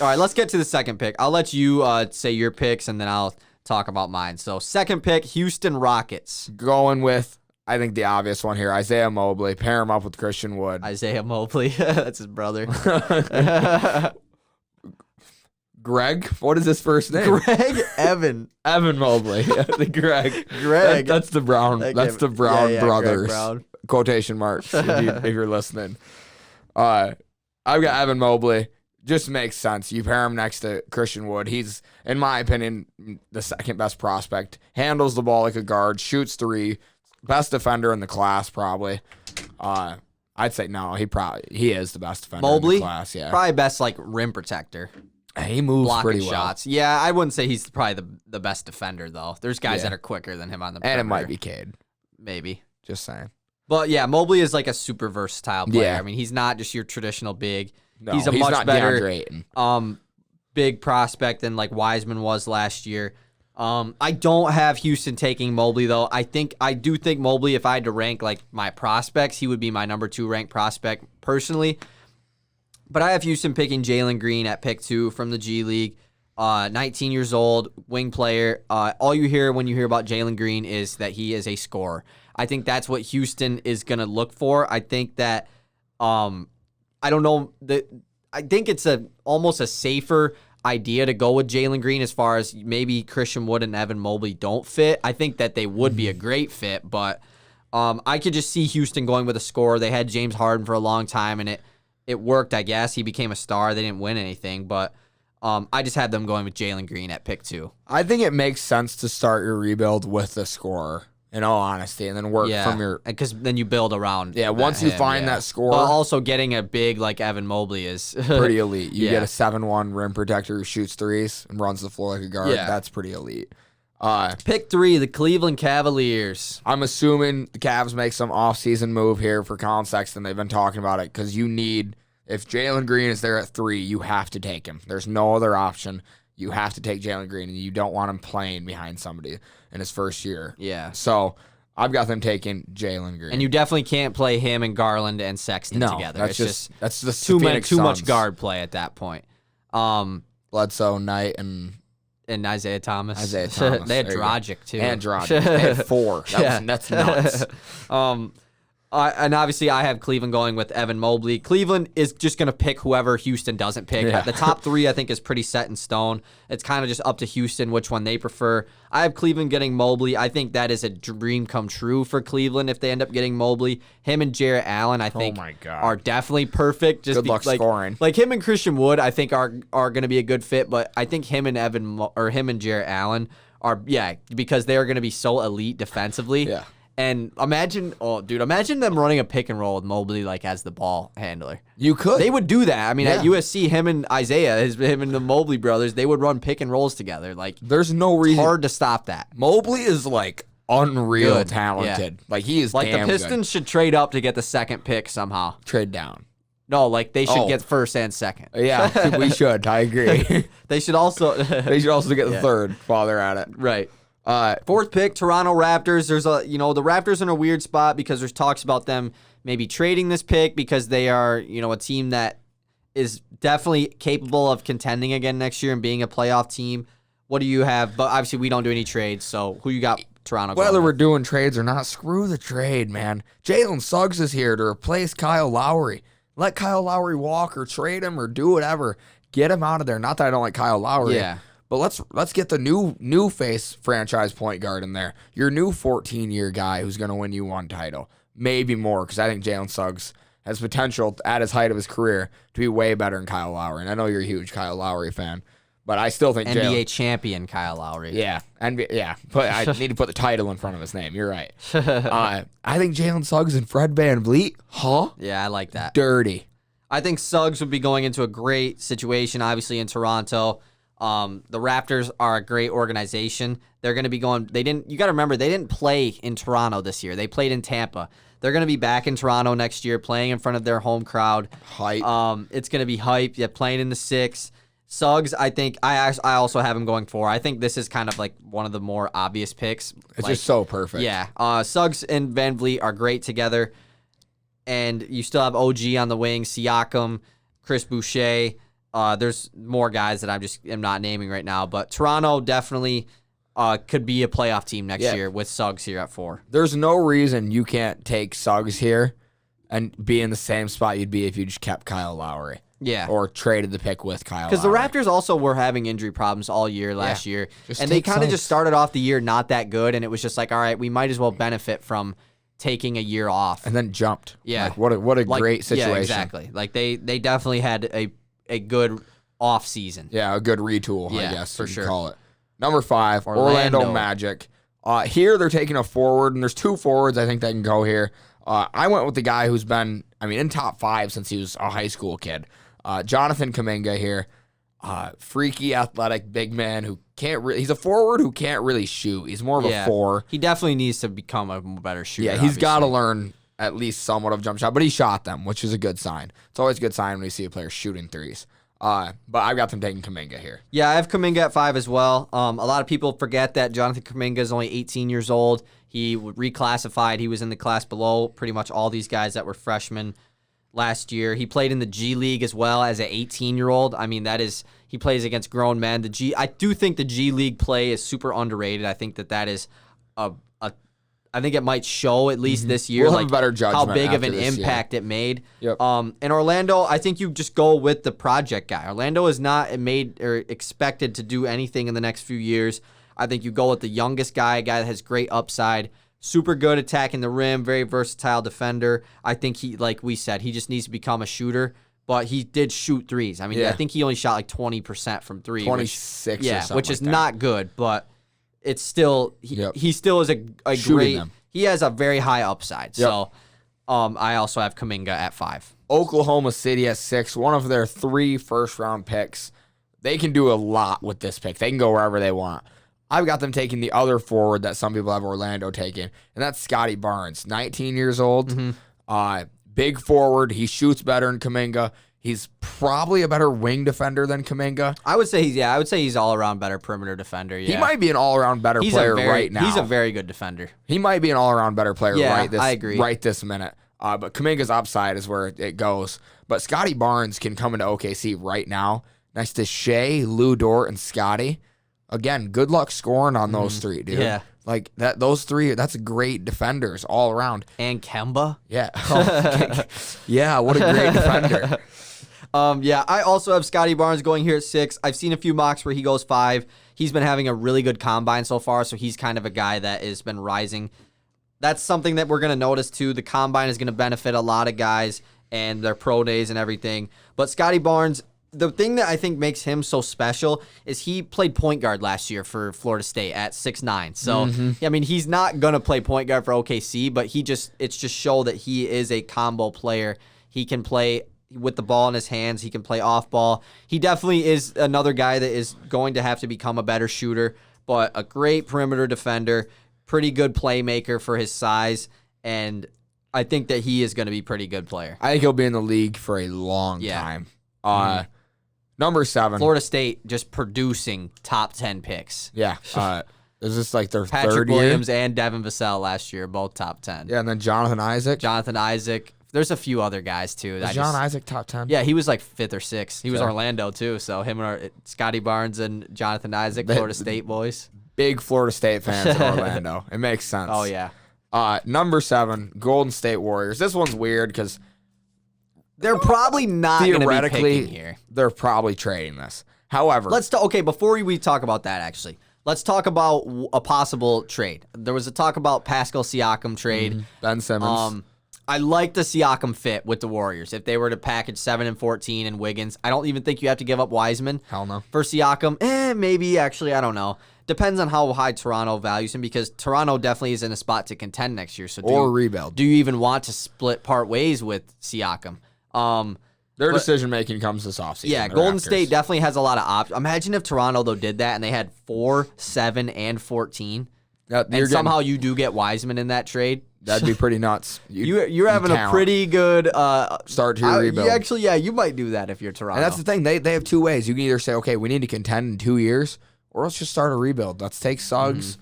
All right, let's get to the second pick. I'll let you say your picks, and then I'll talk about mine. So, second pick, Houston Rockets. Going with, I think, the obvious one here, Isaiah Mobley. Pair him up with Christian Wood. Isaiah Mobley. That's his brother. Greg? What is his first name? Greg Evan. Evan Mobley. The Greg. Greg. That's the Brown. That's the Brown brothers. Brown. Quotation marks if you're listening. I've got Evan Mobley. Just makes sense. You pair him next to Christian Wood. He's, in my opinion, the second best prospect. Handles the ball like a guard. Shoots 3. Best defender in the class, probably. I'd say no. He is the best defender in the class. Yeah. Probably best like rim protector. He moves pretty well. Shots. Yeah, I wouldn't say he's probably the best defender, though. There's guys that are quicker than him on the perimeter. And it might be Cade. Maybe. Just saying. But, yeah, Mobley is like a super versatile player. Yeah. I mean, he's not just your traditional big. No, he's much not better big prospect than like Wiseman was last year. I don't have Houston taking Mobley, though. I do think Mobley, if I had to rank like my prospects, he would be my number 2 ranked prospect personally. But I have Houston picking Jalen Green at pick 2 from the G League. 19 years old, wing player. All you hear when you hear about Jalen Green is that he is a scorer. I think that's what Houston is going to look for. I think that, I don't know, I think it's almost a safer idea to go with Jalen Green as far as maybe Christian Wood and Evan Mobley don't fit. I think that they would be a great fit, but I could just see Houston going with a scorer. They had James Harden for a long time, and it worked, I guess. He became a star. They didn't win anything, but I just had them going with Jalen Green at pick 2. I think it makes sense to start your rebuild with the scorer, in all honesty, and then work from your... because then you build around once you find that scorer... But also getting a big like Evan Mobley is... pretty elite. You get a 7'1" rim protector who shoots 3s and runs the floor like a guard. Yeah. That's pretty elite. Pick 3, the Cleveland Cavaliers. I'm assuming the Cavs make some offseason move here for Colin Sexton. They've been talking about it because you need If Jalen Green is there at 3, you have to take him. There's no other option. You have to take Jalen Green, and you don't want him playing behind somebody in his first year. Yeah. So I've got them taking Jalen Green. And you definitely can't play him and Garland and Sexton together. That's just too much guard play at that point. Bledsoe, Knight, and Isaiah Thomas. They had Dragic too. And Dragic. They had 4. That's nuts. And obviously, I have Cleveland going with Evan Mobley. Cleveland is just going to pick whoever Houston doesn't pick. Yeah. The top 3, I think, is pretty set in stone. It's kind of just up to Houston which one they prefer. I have Cleveland getting Mobley. I think that is a dream come true for Cleveland if they end up getting Mobley. Him and Jarrett Allen, I think, are definitely perfect. Just good luck scoring. Like him and Christian Wood, I think are going to be a good fit. But I think him and him and Jarrett Allen are because they are going to be so elite defensively. Yeah. And imagine them running a pick and roll with Mobley like as the ball handler. You could. They would do that. I mean, at USC, him and Isaiah, him and the Mobley brothers, they would run pick and rolls together. Like, there's no reason. It's hard to stop that. Mobley is like unreal talented. Yeah. Like he is like damn the Pistons should trade up to get the second pick somehow. Trade down. No, like they should get first and second. Yeah, we should. I agree. They should also get the third while they're at it. Right. 4th pick, Toronto Raptors. There's the Raptors are in a weird spot because there's talks about them maybe trading this pick because they are, a team that is definitely capable of contending again next year and being a playoff team. What do you have? But obviously we don't do any trades, so who you got Toronto going Whether with? we're doing trades or not, screw the trade, man. Jalen Suggs is here to replace Kyle Lowry. Let Kyle Lowry walk or trade him or do whatever. Get him out of there. Not that I don't like Kyle Lowry. Yeah. But let's get the new face franchise point guard in there. Your new 14-year guy who's going to win you 1 title. Maybe more, because I think Jalen Suggs has potential at his height of his career to be way better than Kyle Lowry. And I know you're a huge Kyle Lowry fan, but I still think NBA champion Kyle Lowry. Yeah, but I need to put the title in front of his name. You're right. I think Jalen Suggs and Fred VanVleet, Yeah, I like that. Dirty. I think Suggs would be going into a great situation, obviously, in Toronto. The Raptors are a great organization. They're going to be going. You got to remember, they didn't play in Toronto this year. They played in Tampa. They're going to be back in Toronto next year, playing in front of their home crowd. Hype. It's going to be hype. Yeah, playing in the 6. Suggs, I think I also have him going 4. I think this is kind of like one of the more obvious picks. It's just so perfect. Yeah. Suggs and VanVleet are great together, and you still have OG on the wing, Siakam, Chris Boucher. There's more guys that I'm not naming right now, but Toronto definitely could be a playoff team next year with Suggs here at 4. There's no reason you can't take Suggs here and be in the same spot you'd be if you just kept Kyle Lowry. Yeah. Or traded the pick with Kyle Lowry. Because the Raptors also were having injury problems all year last year. And they kind of just started off the year not that good, and it was just like, all right, we might as well benefit from taking a year off. And then jumped. Yeah. Like, what a great situation. Yeah, exactly. Like they definitely had a good off season. Yeah, a good retool, I guess for sure. Call it. Number 5, Orlando Magic. Here they're taking a forward, and there's 2 forwards I think they can go here. I went with the guy who's been, in top 5 since he was a high school kid. Jonathan Kuminga here. Freaky, athletic, big man who can't really... He's a forward who can't really shoot. He's more of a 4. He definitely needs to become a better shooter. Yeah, he's got to learn at least somewhat of jump shot, but he shot them, which is a good sign. It's always a good sign when you see a player shooting threes. But I've got them taking Kuminga here. Yeah, I have Kuminga at 5 as well. A lot of people forget that Jonathan Kuminga is only 18 years old. He reclassified. He was in the class below pretty much all these guys that were freshmen last year. He played in the G League as well as an 18-year-old. I mean, he plays against grown men. I do think the G League play is super underrated. I think that is I think it might show at least this year, we'll have a better judgment how big of an impact it made. Yep. In Orlando, I think you just go with the project guy. Orlando is not made or expected to do anything in the next few years. I think you go with the youngest guy, a guy that has great upside, super good attacking the rim, very versatile defender. I think he, like we said, he just needs to become a shooter. But he did shoot threes. I mean, I think he only shot like 20% from 3. 26 or something which is like that. not good, but it's still he still is a great. He has a very high upside. Yep. So I also have Kuminga at 5. Oklahoma City at 6. One of their 3 first-round picks. They can do a lot with this pick. They can go wherever they want. I've got them taking the other forward that some people have Orlando taking, and that's Scotty Barnes, 19 years old. Big forward. He shoots better than Kuminga. He's probably a better wing defender than Kuminga. I would say he's all around better perimeter defender. Yeah. He might be an all around better player right now. He's a very good defender. He might be an all around better player I agree. right this minute. But Kuminga's upside is where it goes. But Scotty Barnes can come into OKC right now next to Shea, Lou Dort, and Scotty. Again, good luck scoring on those three, dude. Yeah. Like those three, that's great defenders all around. And Kemba. Yeah. Yeah, what a great defender. I also have Scotty Barnes going here at 6. I've seen a few mocks where he goes 5. He's been having a really good combine so far, so he's kind of a guy that has been rising. That's something that we're going to notice too. The combine is going to benefit a lot of guys and their pro days and everything. But Scotty Barnes, the thing that I think makes him so special is he played point guard last year for Florida State at 6'9". So, I mean, he's not going to play point guard for OKC, but it's just show that he is a combo player. He can play with the ball in his hands. He can play off ball. He definitely is another guy that is going to have to become a better shooter, but a great perimeter defender, pretty good playmaker for his size, and I think that he is going to be a pretty good player. I think he'll be in the league for a long time. Number 7. Florida State just producing top 10 picks. Yeah. Is this like their Patrick third Williams year? and Devin Vassell last year, both top 10. Yeah, and then Jonathan Isaac. There's a few other guys, too. Is John Isaac top 10? Yeah, he was like 5th or 6th. He was Orlando, too. So him and Scotty Barnes and Jonathan Isaac, Florida State boys. Big Florida State fans in Orlando. It makes sense. Oh, yeah. Number 7, Golden State Warriors. This one's weird because they're probably not going to be theoretically picking here. They're probably trading this. However, before we talk about that, actually, let's talk about a possible trade. There was a talk about Pascal Siakam trade. Ben Simmons. I like the Siakam fit with the Warriors. If they were to package 7 and 14 and Wiggins, I don't even think you have to give up Wiseman. Hell no. For Siakam, maybe, actually, I don't know. Depends on how high Toronto values him, because Toronto definitely is in a spot to contend next year. So rebuild. Do you even want to part ways with Siakam? Their decision-making comes this offseason. Yeah, Golden State definitely has a lot of options. Imagine if Toronto, though, did that and they had 4, 7, and 14. And somehow you do get Wiseman in that trade. That'd be pretty nuts. You're having a pretty good start to your rebuild. Actually, you might do that if you're Toronto. And that's the thing. They have two ways. You can either say, okay, we need to contend in 2 years, or let's just start a rebuild. Let's take Suggs.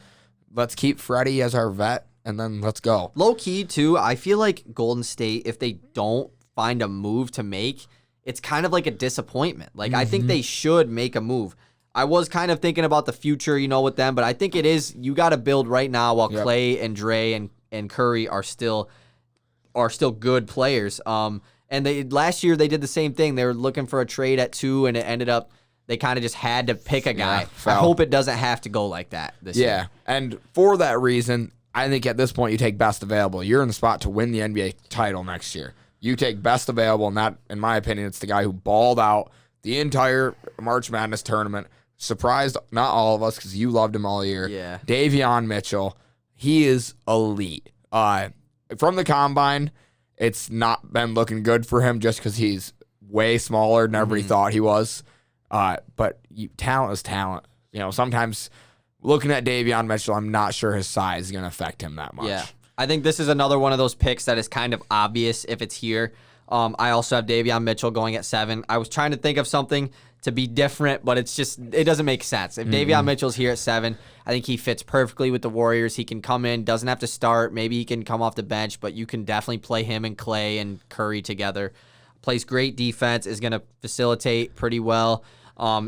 Let's keep Freddie as our vet, and then let's go. Low key, too, I feel like Golden State, if they don't find a move to make, it's kind of like a disappointment. Like, I think they should make a move. I was kind of thinking about the future, with them, but I think it is, you got to build right now while Clay and Dre and Curry are still good players. And last year they did the same thing. They were looking for a trade at 2, and it ended up they kind of just had to pick a guy. I hope it doesn't have to go like that this year. Yeah, and for that reason, I think at this point you take best available. You're in the spot to win the NBA title next year. You take best available, and that, in my opinion, it's the guy who balled out the entire March Madness tournament. Surprised not all of us because you loved him all year. Yeah. Davion Mitchell, he is elite. From the combine, it's not been looking good for him just because he's way smaller than everybody thought he was. But talent is talent. Sometimes looking at Davion Mitchell, I'm not sure his size is going to affect him that much. Yeah. I think this is another one of those picks that is kind of obvious if it's here. I also have Davion Mitchell going at 7. I was trying to think of something to be different, but it doesn't make sense. If Davion Mitchell's here at 7, I think he fits perfectly with the Warriors. He can come in, doesn't have to start. Maybe he can come off the bench, but you can definitely play him and Clay and Curry together. Plays great defense, is going to facilitate pretty well,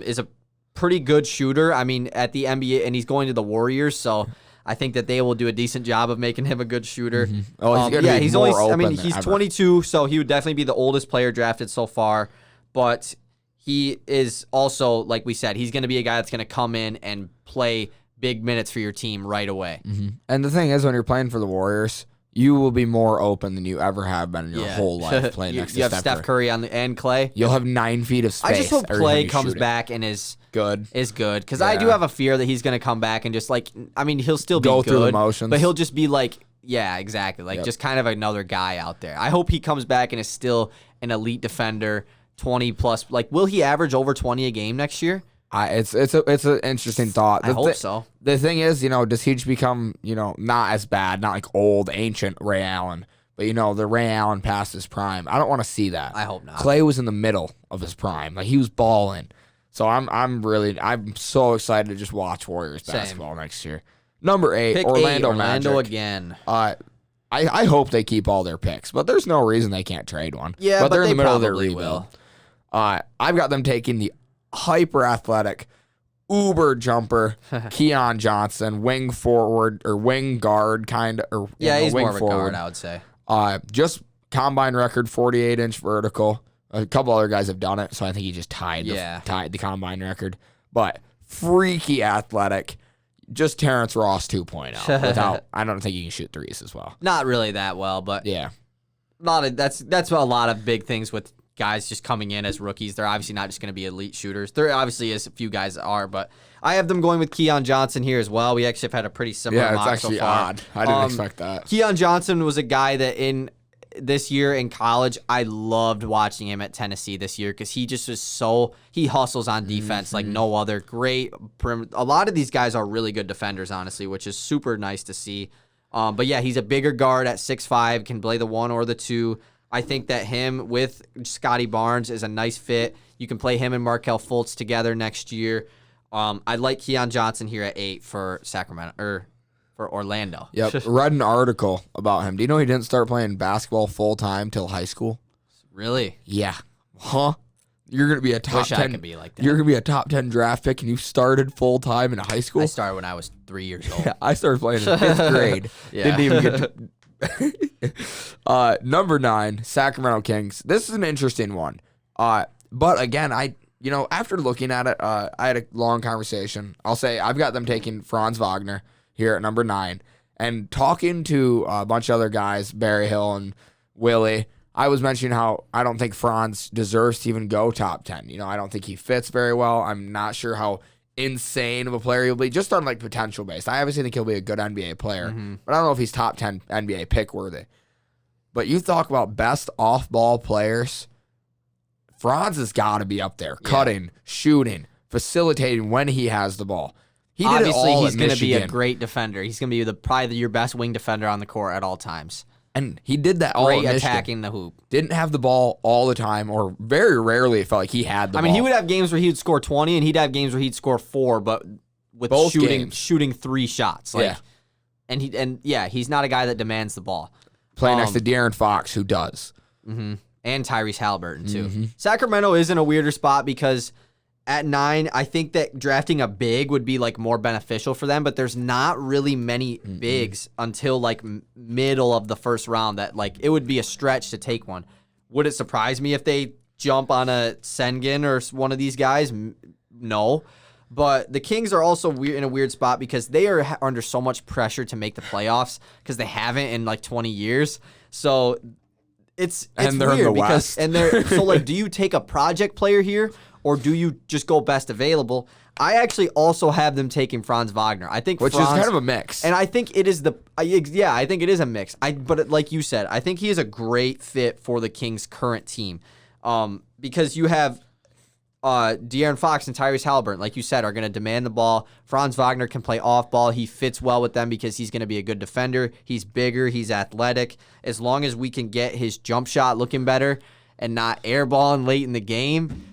is a pretty good shooter. I mean, at the NBA, and he's going to the Warriors, so I think that they will do a decent job of making him a good shooter. He's 22, so he would definitely be the oldest player drafted so far, but he is also, like we said, he's going to be a guy that's going to come in and play big minutes for your team right away. And the thing is, when you're playing for the Warriors, you will be more open than you ever have been in your whole life playing next to Steph Curry. You have Steph Curry and Clay. You'll have 9 feet of space. I just hope Clay comes back and is good. Because I do have a fear that he's going to come back and just he'll still be go good, through the motions, but he'll just be exactly, just kind of another guy out there. I hope he comes back and is still an elite defender, 20 plus. Will he average over 20 a game next year? It's an interesting thought. I hope so. The thing is, does he just become, not as bad, not like old, ancient Ray Allen, But, the Ray Allen past his prime. I don't want to see that. I hope not. Clay was in the middle of his prime. Like, he was balling. So I'm so excited to just watch Warriors basketball next year. Number 8, Pick Orlando 8, Magic. Orlando again. I hope they keep all their picks, but there's no reason they can't trade one. Yeah, but they're in the middle of their probably rebuild. I've got them taking the hyper athletic, uber jumper, Keon Johnson, wing forward or wing guard kind of. Or, he's wing more of a forward. guard, I would say. Just combine record 48-inch vertical. A couple other guys have done it, so I think he just tied the combine record. But freaky athletic. Just Terrence Ross 2.0. Without, I don't think he can shoot threes as well. Not really that well, but yeah, that's a lot of big things with guys just coming in as rookies. They're obviously not just going to be elite shooters. There obviously is a few guys that are, but I have them going with Keon Johnson here as well. We actually have had a pretty similar mock so far. Yeah, it's actually odd. I didn't expect that. Keon Johnson was a guy that in this year in college, I loved watching him at Tennessee this year because he just was he hustles on defense like no other. Great. A lot of these guys are really good defenders, honestly, which is super nice to see. But yeah, he's a bigger guard at 6'5", can play the 1 or the 2. I think that him with Scotty Barnes is a nice fit. You can play him and Markelle Fultz together next year. I like Keon Johnson here at 8 for Sacramento or for Orlando. Yep. Read an article about him. Do you know he didn't start playing basketball full time till high school? Really? Yeah. Huh? You're gonna be a top 10. I could be like that. You're gonna be a top 10 draft pick, and you started full time in high school. I started when I was 3 years old. Yeah, I started playing in 5th grade. Yeah. Didn't even get to... Number 9, Sacramento Kings. This is an interesting one. But again, after looking at it, I had a long conversation. I'll say I've got them taking Franz Wagner here at number 9, and talking to a bunch of other guys, Barry Hill and Willie. I was mentioning how I don't think Franz deserves to even go top 10. I don't think he fits very well. I'm not sure how insane of a player he'll be, just on like potential based. I obviously think he'll be a good NBA player, but I don't know if he's top 10 NBA pick worthy. But you talk about best off-ball players, Franz has got to be up there. Cutting, shooting, facilitating when he has the ball. He Obviously, did it all he's going to be a great defender. He's going to be probably your best wing defender on the court at all times. And he did that all great attacking the hoop. Didn't have the ball all the time, or very rarely it felt like he had the ball. I mean, he would have games where he would score 20, and he'd have games where he'd score 4, but with both shooting 3 shots. Yeah. And he's not a guy that demands the ball. Playing next to De'Aaron Fox, who does. And Tyrese Halliburton, too. Sacramento is in a weirder spot because at 9, I think that drafting a big would be like more beneficial for them, but there's not really many bigs until like middle of the first round that like it would be a stretch to take one. Would it surprise me if they jump on a Sengun or one of these guys? No. But the Kings are also in a weird spot because they are under so much pressure to make the playoffs because they haven't in like 20 years. So it's and they're weird in the because West. So like, do you take a project player here? Or do you just go best available? I actually also have them taking Franz Wagner. I think Which is kind of a mix. And I think it is I think it is a mix. But like you said, I think he is a great fit for the Kings' current team. Because you have De'Aaron Fox and Tyrese Halliburton, like you said, are going to demand the ball. Franz Wagner can play off ball. He fits well with them because he's going to be a good defender. He's bigger. He's athletic. As long as we can get his jump shot looking better and not airballing late in the game.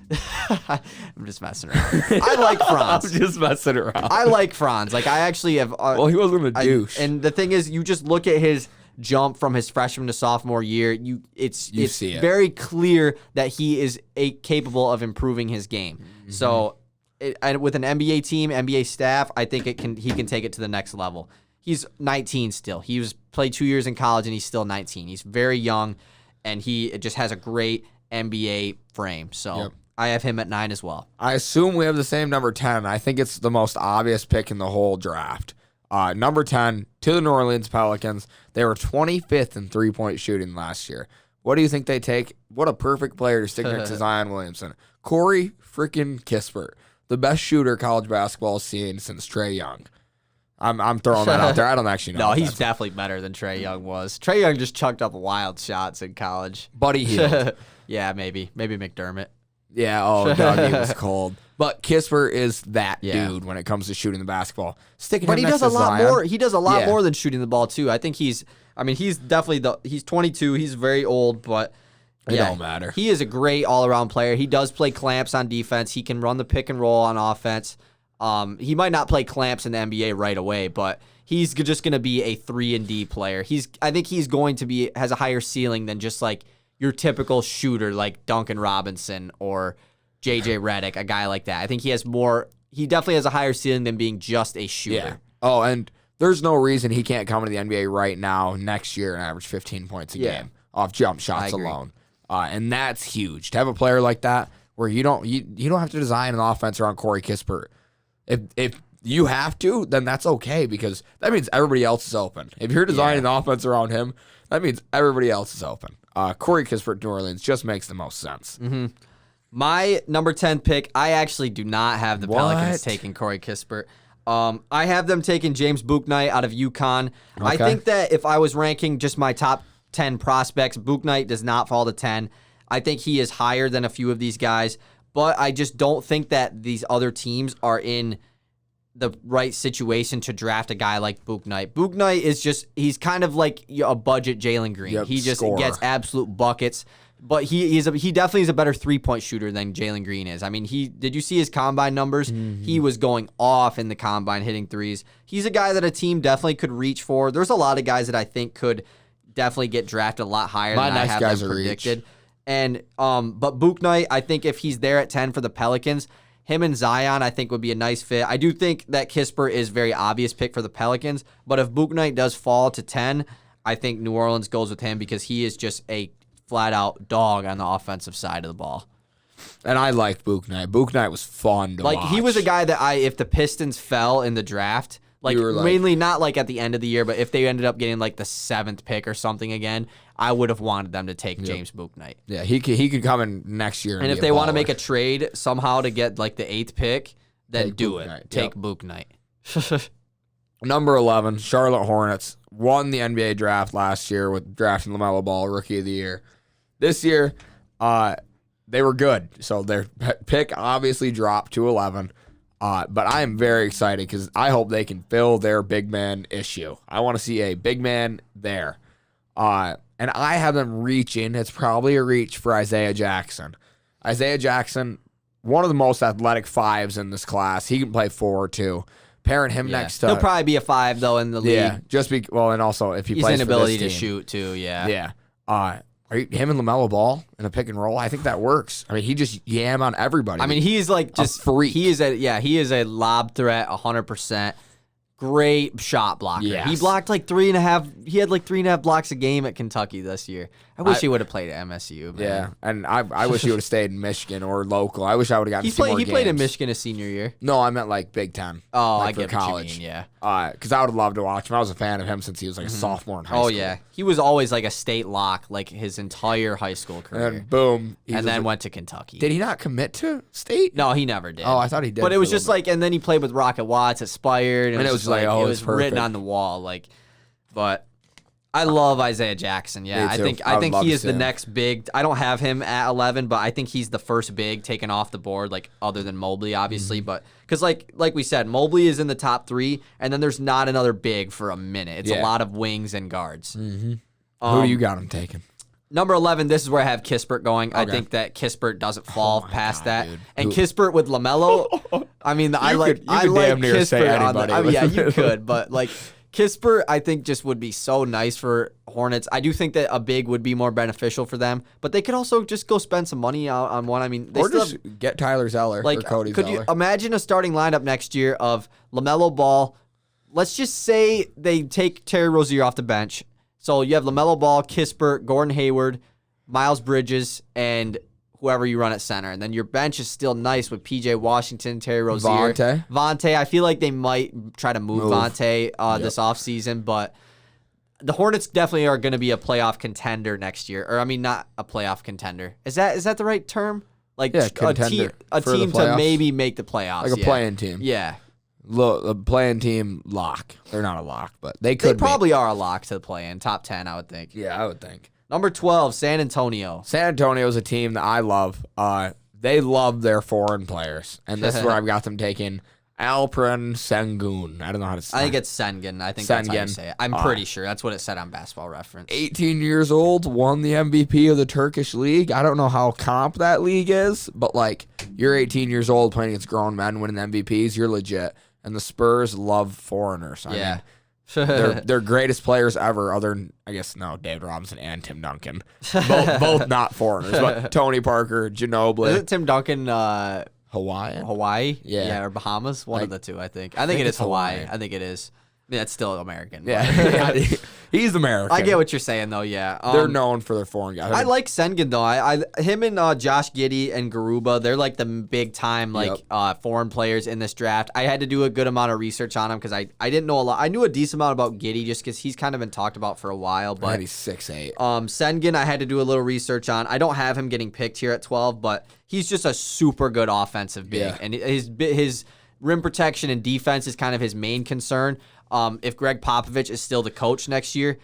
I'm just messing around. I like Franz. I'm just messing around. I like Franz. Like, I actually have... well, he wasn't a douche. And the thing is, you just look at his jump from his freshman to sophomore year. It's see it. very clear that he is capable of improving his game. So, with an NBA team, NBA staff, I think he can take it to the next level. He's 19 still. He played 2 years in college, and he's still 19. He's very young, and he just has a great NBA frame. So... Yep. I have him at 9 as well. I assume we have the same number 10. I think it's the most obvious pick in the whole draft. Number 10, to the New Orleans Pelicans. They were 25th in three-point shooting last year. What do you think they take? What a perfect player to stick next to Zion Williamson. Corey freaking Kispert, the best shooter college basketball has seen since Trae Young. I'm throwing that out there. I don't actually know. No, he's definitely better than Trae Young was. Trae Young just chucked up wild shots in college. Buddy Hield. Yeah, maybe McDermott. Yeah, Dougie was cold. But Kispert is that dude when it comes to shooting the basketball. But he does a lot more. He does a lot more than shooting the ball too. I think he's definitely he's 22. He's very old, but it don't matter. He is a great all-around player. He does play clamps on defense. He can run the pick and roll on offense. He might not play clamps in the NBA right away, but he's just going to be a 3-and-D player. I think he's going to has a higher ceiling than just like your typical shooter like Duncan Robinson or JJ Redick, a guy like that. I think he definitely has a higher ceiling than being just a shooter. Yeah. Oh, and there's no reason he can't come into the NBA right now, next year, and average 15 points a game off jump shots alone. And that's huge. To have a player like that where you don't have to design an offense around Corey Kispert. If you have to, then that's okay, because that means everybody else is open. If you're designing an offense around him, that means everybody else is open. Corey Kispert, New Orleans, just makes the most sense. Mm-hmm. My number 10 pick, I actually do not have the Pelicans taking Corey Kispert. I have them taking James Bouknight out of UConn. Okay. I think that if I was ranking just my top 10 prospects, Bouknight does not fall to 10. I think he is higher than a few of these guys, but I just don't think that these other teams are in the right situation to draft a guy like Bouknight. Bouknight is he's kind of like a budget Jalen Green. Yep, he just gets absolute buckets. But he definitely is a better 3-point shooter than Jalen Green is. I mean, did you see his combine numbers? Mm-hmm. He was going off in the combine hitting threes. He's a guy that a team definitely could reach for. There's a lot of guys that I think could definitely get drafted a lot higher than I have them predicted. Reach. And but Bouknight, I think if he's there at 10 for the Pelicans, him and Zion I think would be a nice fit. I do think that Kispert is a very obvious pick for the Pelicans, but if Bouknight does fall to 10, I think New Orleans goes with him because he is just a flat-out dog on the offensive side of the ball. And I liked Bouknight. Bouknight was fun to watch. He was a guy that if the Pistons fell in the draft, mainly not like at the end of the year, but if they ended up getting like the 7th pick or something again, I would have wanted them to take James Bouknight. Yeah, he could come in next year. And if they want to make a trade somehow to get like the 8th pick, then do it. Take Bouknight. Number 11, Charlotte Hornets won the NBA draft last year with drafting LaMelo Ball, Rookie of the Year. This year, they were good. So their pick obviously dropped to 11. But I am very excited because I hope they can fill their big man issue. I want to see a big man there. And I have them reaching. It's probably a reach for Isaiah Jackson. Isaiah Jackson, one of the most athletic 5s in this class. He can play 4 too. Pairing him next to... He'll probably be a 5 though in the league. Yeah, and also if he plays for this team. His inability to shoot too, yeah. Him and LaMelo Ball in a pick and roll, I think that works. I mean, he just yam on everybody. I mean, he's like just a freak. He is a lob threat, 100%. Great shot blocker. Yes. He blocked like 3.5. He had like 3.5 blocks a game at Kentucky this year. I wish he would have played at MSU. Man. Yeah, and I wish he would have stayed in Michigan or local. I wish I would have gotten to see more games. He played in Michigan his senior year. No, I meant like Big Ten. Oh, like I get college. What you mean, yeah. Because I would have loved to watch him. I was a fan of him since he was like a sophomore in high school. Oh yeah, he was always like a state lock like his entire high school career. And boom, and then went to Kentucky. Did he not commit to state? No, he never did. Oh, I thought he did. But it was just like, and then he played with Rocket Watts, Aspired, and it was like, oh, it was written on the wall, like. But I love Isaiah Jackson. Yeah, I think he is the next big. I don't have him at 11, but I think he's the first big taken off the board, like other than Mobley, obviously. Mm-hmm. But because like we said, Mobley is in the top 3, and then there's not another big for a minute. It's a lot of wings and guards. Mm-hmm. Who do you got him taking? Number 11, this is where I have Kispert going. Okay. I think that Kispert doesn't fall past that. Dude. And Kispert with LaMelo, I mean, I like Kispert on the. I mean, yeah, you could, but like. Kispert, I think, just would be so nice for Hornets. I do think that a big would be more beneficial for them, but they could also just go spend some money on one. I mean, or just get Tyler Zeller or Cody Zeller. Could you imagine a starting lineup next year of LaMelo Ball? Let's just say they take Terry Rozier off the bench. So you have LaMelo Ball, Kispert, Gordon Hayward, Miles Bridges, and whoever you run at center. And then your bench is still nice with P.J. Washington, Terry Rozier. Vontae. I feel like they might try to move Vontae this offseason, but the Hornets definitely are going to be a playoff contender next year. Or, I mean, not a playoff contender. Is that the right term? Like a team to maybe make the playoffs. Like a playing team. Yeah. Look, a playing team lock. They're not a lock, but they probably are a lock to the play-in. Top 10, I would think. Yeah, I would think. Number 12, San Antonio. San Antonio is a team that I love. they love their foreign players, and this is where I've got them taking Alperen Sengun. I don't know how to say it. I think it's Sengun. I think that's how you say it. I'm pretty sure. That's what it said on Basketball Reference. 18 years old, won the MVP of the Turkish league. I don't know how comp that league is, but like you're 18 years old playing against grown men winning MVPs, you're legit. And the Spurs love foreigners. I mean, they're greatest players ever, other than, I guess, no, David Robinson and Tim Duncan. Both not foreigners, but Tony Parker, Ginobili. Isn't Tim Duncan Hawaii? Yeah, or Bahamas? One of the two, I think. I think it is Hawaii. I think it is. I mean, that's still American. Yeah, he's American. I get what you're saying, though, yeah. They're known for their foreign guys. I like Sengun, though. Him and Josh Giddey and Garuba, they're like the big-time foreign players in this draft. I had to do a good amount of research on him because I didn't know a lot. I knew a decent amount about Giddey just because he's kind of been talked about for a while. But he's 6'8". Sengun, I had to do a little research on. I don't have him getting picked here at 12, but he's just a super good offensive big. Yeah. And his rim protection and defense is kind of his main concern. If Greg Popovich is still the coach next year,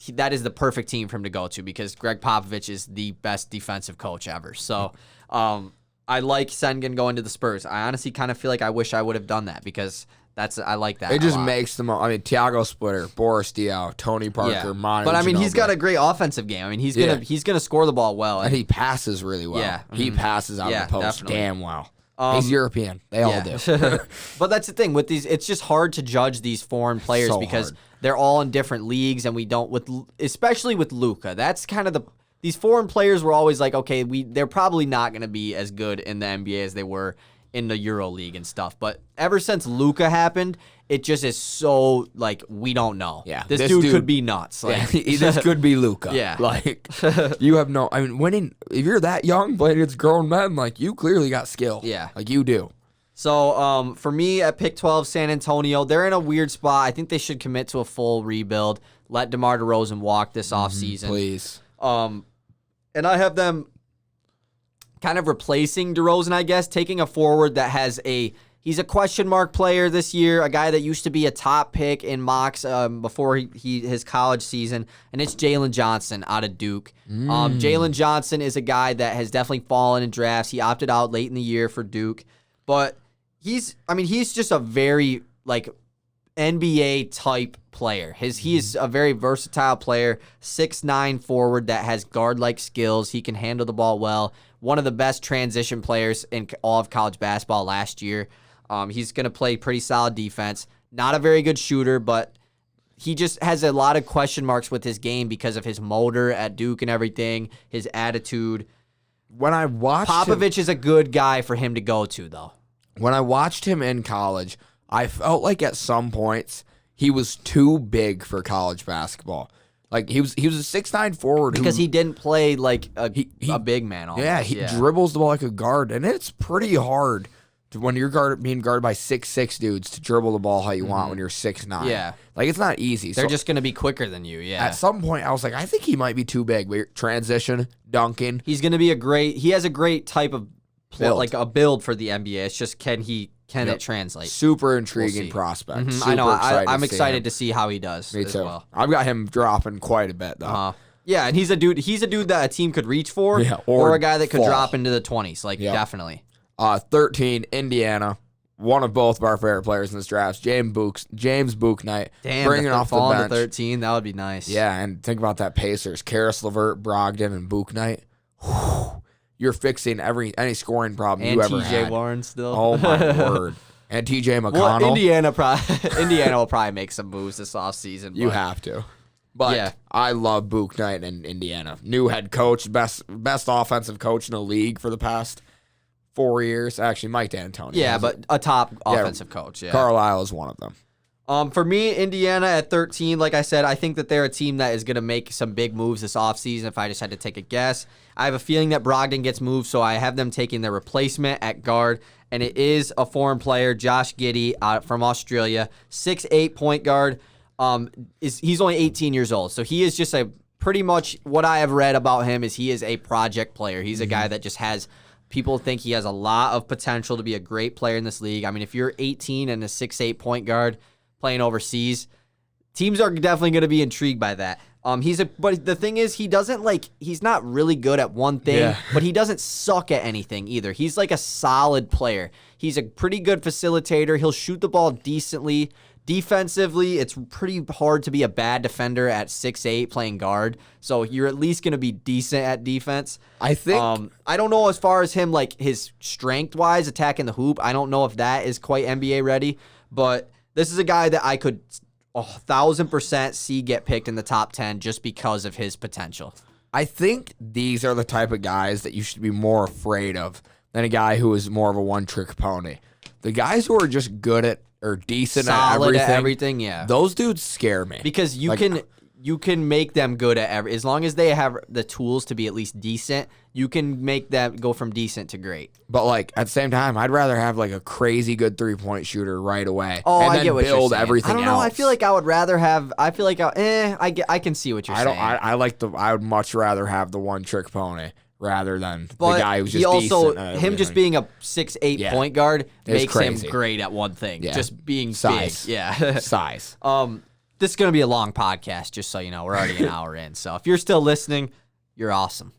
that is the perfect team for him to go to because Greg Popovich is the best defensive coach ever. So I like Sengun going to the Spurs. I honestly kind of feel like I wish I would have done that because I like that. It just makes them. I mean, Thiago Splitter, Boris Diaw, Tony Parker, Manu but I mean, Ginobili. He's got a great offensive game. I mean, he's gonna score the ball well, and he passes really well. Yeah, he passes out of the post definitely. Damn well. He's European. They all do. But that's the thing with these. It's just hard to judge these foreign players because they're all in different leagues, and we don't. Especially with Luka, that's kind of these foreign players were always like, okay, they're probably not going to be as good in the NBA as they were in the Euro League and stuff. But ever since Luka happened, it just is so like we don't know. Yeah, this dude could be nuts. Like, this could be Luka. Yeah, like you have no. I mean, winning if you're that young playing against grown men, like you clearly got skill. Yeah, like you do. So for me at pick 12, San Antonio, they're in a weird spot. I think they should commit to a full rebuild. Let DeMar DeRozan walk this offseason. Please. And I have them kind of replacing DeRozan, I guess, taking a forward that has he's a question mark player this year, a guy that used to be a top pick in mocks before his college season, and it's Jalen Johnson out of Duke. Jalen Johnson is a guy that has definitely fallen in drafts. He opted out late in the year for Duke, but he's just a very like NBA type player. He is a very versatile player, 6'9" forward that has guard-like skills. He can handle the ball well. One of the best transition players in all of college basketball last year. He's going to play pretty solid defense. Not a very good shooter, but he just has a lot of question marks with his game because of his motor at Duke and everything, his attitude. When I watched Popovich is a good guy for him to go to, though. When I watched him in college, I felt like at some points he was too big for college basketball. Like he was a 6'9" forward because he didn't play like a big man. Almost. Yeah, he dribbles the ball like a guard, and it's pretty hard when you're being guarded by 6'6" dudes to dribble the ball how you want when you're 6'9". Yeah, like it's not easy. They're just gonna be quicker than you. Yeah. At some point, I was like, I think he might be too big. But transition, dunking. He's gonna be he has a great type of like a build for the NBA. It's just can it translate? Super intriguing prospect. I know. I'm excited to see how he does. Me too. Well. I've got him dropping quite a bit though. Yeah, and he's a dude that a team could reach for, or a guy that could drop into the 20s. Like definitely. 13, Indiana. One of both of our favorite players in this draft, James Bouknight. Damn, bringing off the bench. To 13, that would be nice. Yeah, and think about that Pacers: Karis LeVert, Brogdon, and Bouknight. You're fixing any scoring problem and you ever had. TJ Warren still. Oh my word! And TJ McConnell. Well, Indiana will probably make some moves this offseason. You have to. But I love Bouknight and Indiana. New head coach, best offensive coach in the league for the past 4 years. Actually, Mike D'Antoni. Yeah, but a top offensive coach. Yeah. Carlisle is one of them. For me, Indiana at 13, like I said, I think that they're a team that is going to make some big moves this offseason if I just had to take a guess. I have a feeling that Brogdon gets moved, so I have them taking their replacement at guard, and it is a foreign player, Josh Giddey from Australia, 6'8" point guard. He's only 18 years old, so he is just pretty much what I have read about him is he is a project player. He's a guy that just has people think he has a lot of potential to be a great player in this league. I mean, if you're 18 and a 6'8" point guard playing overseas, teams are definitely going to be intrigued by that. But the thing is, he's not really good at one thing, but he doesn't suck at anything either. He's like a solid player. He's a pretty good facilitator. He'll shoot the ball decently. Defensively, it's pretty hard to be a bad defender at 6'8" playing guard. So you're at least going to be decent at defense. I think. I don't know as far as him, like his strength-wise, attacking the hoop. I don't know if that is quite NBA ready. But this is a guy that I could 1,000% see get picked in the top 10 just because of his potential. I think these are the type of guys that you should be more afraid of than a guy who is more of a one-trick pony. The guys who are just good at or decent Solid at everything, yeah. Those dudes scare me. Because you can make them good at as long as they have the tools to be at least decent, you can make them go from decent to great. But like at the same time, I'd rather have like a crazy good 3-point shooter right away. Oh, and I then get what build you're saying. everything I don't know. else. I feel like I would rather have. I feel like I can see what you're saying. I would much rather have the one trick pony rather than the guy who's just he also decent. Him just being a 6'8" point guard makes crazy. him great at one thing. Yeah. Just being Size. big. Yeah. Size. This is gonna be a long podcast, just so you know. We're already an hour in, so if you're still listening, you're awesome.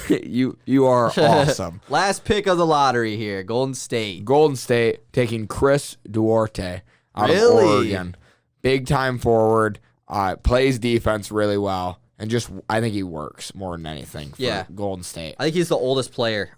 You are awesome. Last pick of the lottery here, Golden State. Golden State taking Chris Duarte out of Oregon. Big time forward, plays defense really well, and just I think he works more than anything for Golden State. I think he's the oldest player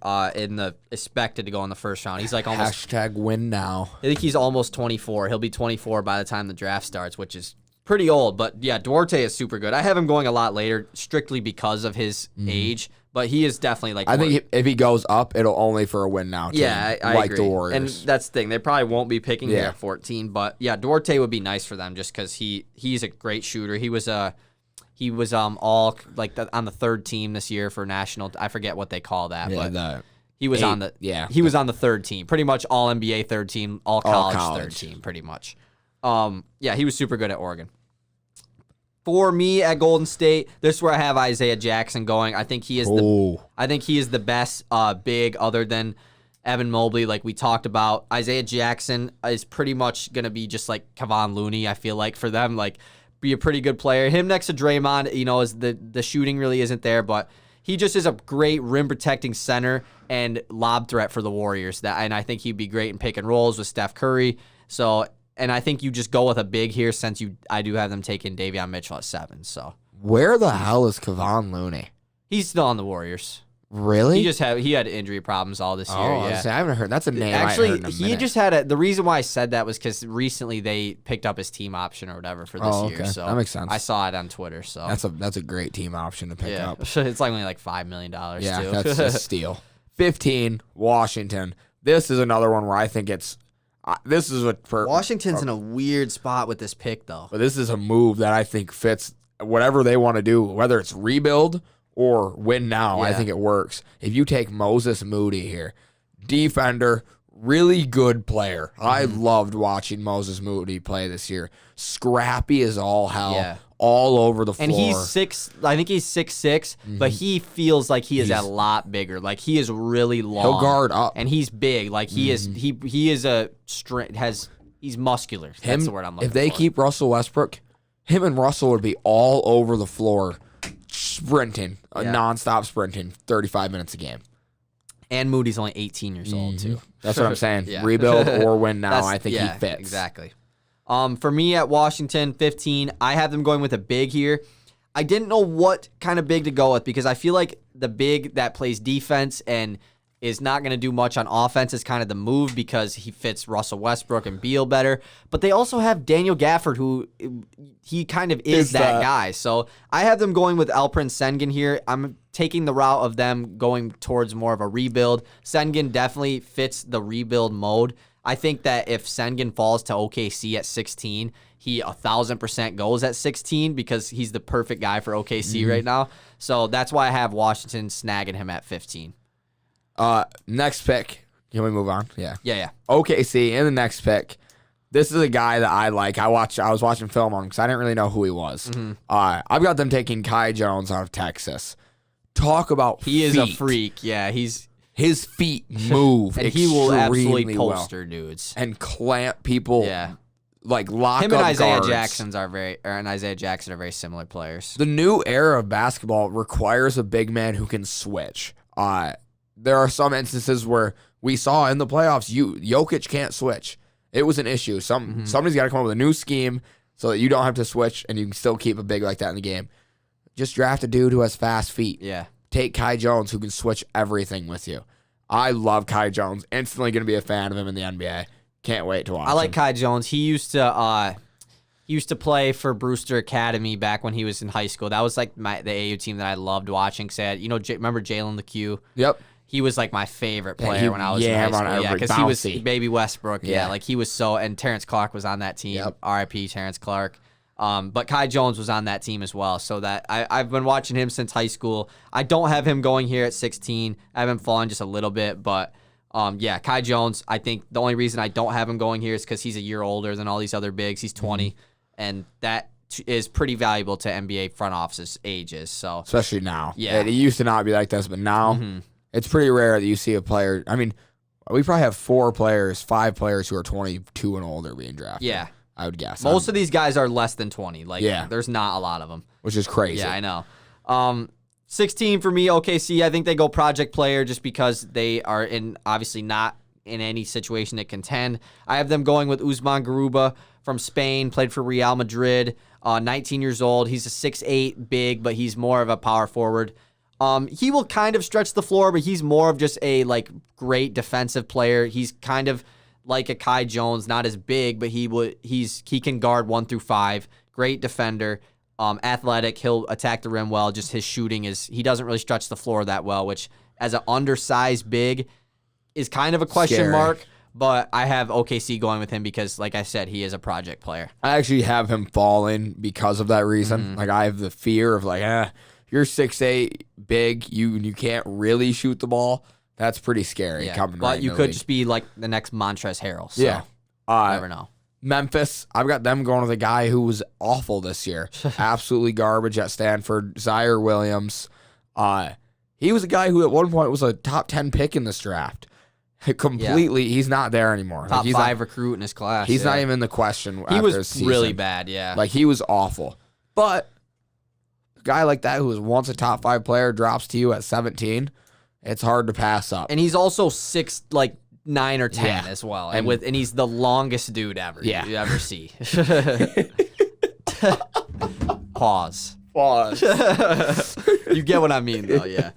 expected to go in the first round. He's like almost #win now. I think he's almost 24. He'll be 24 by the time the draft starts, which is pretty old. But yeah, Duarte is super good. I have him going a lot later, strictly because of his age. But he is definitely like. I think if he goes up, it'll only for a win now. Team, yeah, I like agree. the Warriors. And that's the thing; they probably won't be picking him at 14. But yeah, Duarte would be nice for them just because he's a great shooter. He was all like on the third team this year for national. I forget what they call that, but he was on the third team, pretty much all NBA third team, all college third team, pretty much. Yeah, he was super good at Oregon. For me at Golden State, this is where I have Isaiah Jackson going. I think he is the best big other than Evan Mobley, like we talked about. Isaiah Jackson is pretty much gonna be just like Kevon Looney. I feel like for them, like be a pretty good player. Him next to Draymond, is the shooting really isn't there, but he just is a great rim protecting center and lob threat for the Warriors. And I think he'd be great in pick and rolls with Steph Curry. So. And I think you just go with a big here since I do have them taking Davion Mitchell at 7. So where the hell is Kevon Looney? He's still on the Warriors. Really? He had injury problems all this year. Yeah, I haven't heard. That's a name. Actually, he just had the reason why I said that was because recently they picked up his team option or whatever for this year. So that makes sense. I saw it on Twitter. So that's a great team option to pick up. It's like only like $5 million. Yeah, too. that's a steal. 15 Washington. This is another one where I think it's. This is Washington's in a weird spot with this pick, though. But this is a move that I think fits whatever they want to do, whether it's rebuild or win now. Yeah. I think it works. If you take Moses Moody here, defender, really good player. I loved watching Moses Moody play this year. Scrappy as all hell, all over the floor. And he's 6', I think he's 6'6", but he feels like he's a lot bigger. Like he is really long. He'll guard up. And he's big. Like he is he's muscular. That's the word I'm looking for. If they keep Russell Westbrook, him and Russell would be all over the floor sprinting, nonstop sprinting, 35 minutes a game. And Moody's only 18 years old, too. That's what I'm saying. Rebuild or win now. I think he fits. Exactly. For me at Washington, 15, I have them going with a big here. I didn't know what kind of big to go with because I feel like the big that plays defense and is not going to do much on offense is kind of the move because he fits Russell Westbrook and Beal better. But they also have Daniel Gafford, who he kind of is that guy. So I have them going with Alperen Sengun here. I'm taking the route of them going towards more of a rebuild. Sengun definitely fits the rebuild mode. I think that if Sengun falls to OKC at 16, he 1,000% goes at 16 because he's the perfect guy for OKC right now. So that's why I have Washington snagging him at 15. Next pick. Can we move on? Yeah. Yeah. OKC in the next pick. This is a guy that I like. I was watching film on him because I didn't really know who he was. I've got them taking Kai Jones out of Texas. Talk about He is a freak. Yeah, his feet move and he will absolutely poster dudes and clamp people like lock Him and up Isaiah guards. Jackson are very similar players. The new era of basketball requires a big man who can switch. There are some instances where we saw in the playoffs, Jokic can't switch. It was an issue. Somebody's got to come up with a new scheme so that you don't have to switch and you can still keep a big like that in the game. Just draft a dude who has fast feet. Yeah. Take Kai Jones, who can switch everything with you. I love Kai Jones. Instantly going to be a fan of him in the NBA. Can't wait to watch him. I like Kai Jones. He used to play for Brewster Academy back when he was in high school. That was like the AAU team that I loved watching. Remember Jalen LeCue? Yep. He was like my favorite player when I was in high school. Yeah, because he was baby Westbrook. Yeah, like he was and Terrence Clark was on that team. Yep. R.I.P. Terrence Clark. But Kai Jones was on that team as well. So that I've been watching him since high school. I don't have him going here at 16. I have him falling just a little bit, but Kai Jones, I think the only reason I don't have him going here is because he's a year older than all these other bigs. He's 20, and that is pretty valuable to NBA front offices ages. So especially now. Yeah. It used to not be like this, but now it's pretty rare that you see a player. I mean, we probably have 5 players who are 22 and older being drafted. Yeah. I would guess. Most of these guys are less than 20. There's not a lot of them. Which is crazy. Yeah, I know. 16 for me, OKC. I think they go project player just because they are obviously not in any situation to contend. I have them going with Usman Garuba from Spain, played for Real Madrid, 19 years old. He's a 6'8", big, but he's more of a power forward. He will kind of stretch the floor, but he's more of just a great defensive player. He's kind of like a Kai Jones, not as big, but he can guard 1 through 5. Great defender, athletic. He'll attack the rim well. Just his shooting he doesn't really stretch the floor that well, which as an undersized big is kind of a question mark. But I have OKC going with him because, like I said, he is a project player. I actually have him falling because of that reason. I have the fear of you're 6'8", big, you can't really shoot the ball. That's pretty scary. Yeah, coming but right you in the could league. Just be like the next Montrezl Harrell. So yeah, you never know. Memphis, I've got them going with a guy who was awful this year, absolutely garbage at Stanford. Zaire Williams. He was a guy who at one point was a top 10 pick in this draft. Completely, he's not there anymore. Top 5 recruit in his class. He's not even in the question. He after was his season. really bad. Yeah, he was awful. But a guy like that who was once a top 5 player drops to you at 17. It's hard to pass up. And he's also 9 or 10 as well. And he's the longest dude ever you ever see. Pause. You get what I mean, though, yeah.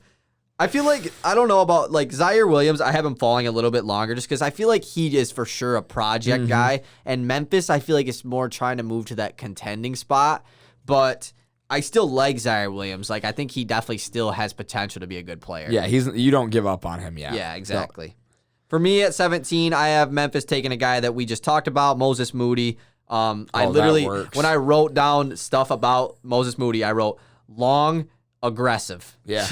I feel I don't know about, Zaire Williams, I have him falling a little bit longer just because I feel like he is for sure a project guy. And Memphis, I feel like it's more trying to move to that contending spot. But I still like Zaire Williams. I think he definitely still has potential to be a good player. Yeah, you don't give up on him yet. Yeah, exactly. So. For me at 17, I have Memphis taking a guy that we just talked about, Moses Moody. I literally, when I wrote down stuff about Moses Moody, I wrote long, aggressive. Yeah.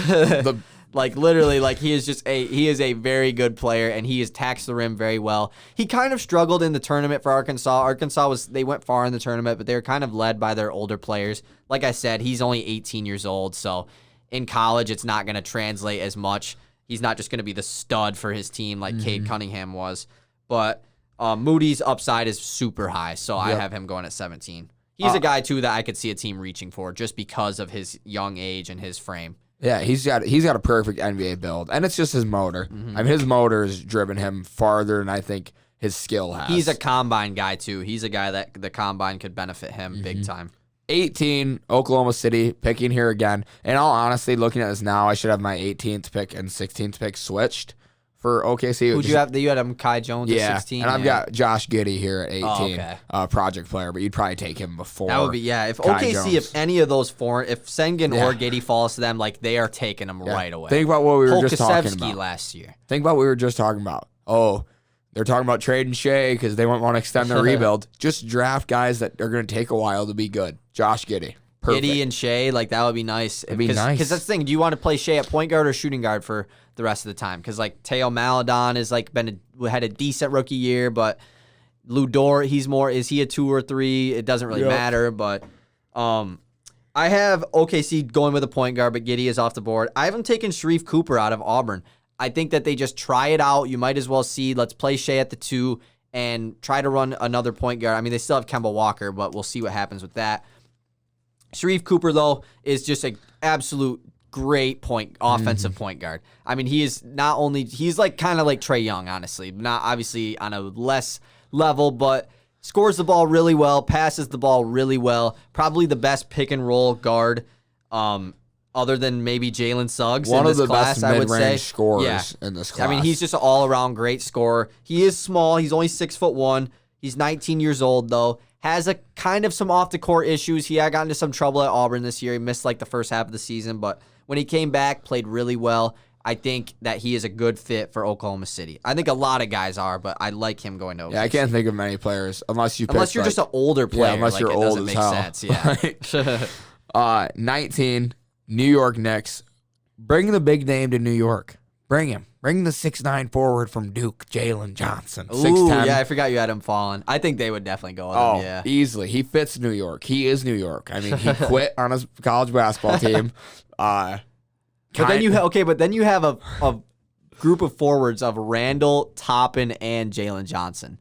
Literally, he is a very good player, and he has taxed the rim very well. He kind of struggled in the tournament for Arkansas. They went far in the tournament, but they were kind of led by their older players. Like I said, he's only 18 years old, so in college, it's not going to translate as much. He's not just going to be the stud for his team like Cade Cunningham was. But Moody's upside is super high, so I have him going at 17. He's a guy, too, that I could see a team reaching for just because of his young age and his frame. Yeah, he's got a perfect NBA build, and it's just his motor. I mean, his motor has driven him farther than I think his skill has. He's a combine guy, too. He's a guy that the combine could benefit him big time. 18, Oklahoma City, picking here again. In all honesty, looking at this now, I should have my 18th pick and 16th pick switched for OKC. Who'd you have? You had him Kai Jones at 16? And I've got Josh Giddey here at 18, okay. Project player, but you'd probably take him before. That would be, if Kai OKC, Jones. if any of those if Sengun or Giddey falls to them, they are taking him right away. Think about what we were just talking about. Last year. Think about what we were just talking about. Oh, they're talking about trading Shea because they won't want to extend their rebuild. Just draft guys that are going to take a while to be good. Josh Giddey. Perfect. Giddey and Shea, that would be nice. It'd be nice. Because that's the thing. Do you want to play Shea at point guard or shooting guard for the rest of the time? Because Teo Maledon is had a decent rookie year, but Lu Dort, is he a 2 or 3? It doesn't really matter. But I have OKC going with a point guard, but Giddey is off the board. I haven't taken Sharif Cooper out of Auburn. I think that they just try it out. You might as well see. Let's play Shea at the 2 and try to run another point guard. I mean, they still have Kemba Walker, but we'll see what happens with that. Sharif Cooper, though, is just an absolute great offensive point guard. I mean, he's like kind of like Trae Young, honestly. Not obviously on a less level, but scores the ball really well, passes the ball really well. Probably the best pick and roll guard, other than maybe Jalen Suggs in this class, I would say. One of the best mid-range scorers in this class. I mean, he's just an all-around great scorer. He is small. He's only 6'1". He's 19 years old, though. Has a kind of some off-the-court issues. He had gotten into some trouble at Auburn this year. He missed like the first half of the season, but when he came back, played really well. I think that he is a good fit for Oklahoma City. I think a lot of guys are, but I like him going to Oklahoma I can't think of many players unless you're just an older player. Yeah, unless you're old as hell. Sense. Yeah. 19, New York Knicks. Bring the big name to New York. Bring him. Bring the 6'9" forward from Duke, Jalen Johnson. 6'10". Yeah, I forgot you had him falling. I think they would definitely go with him, yeah. Easily. He fits New York. He is New York. I mean, he quit on his college basketball team. But then you have a group of forwards of Randall, Toppin, and Jalen Johnson.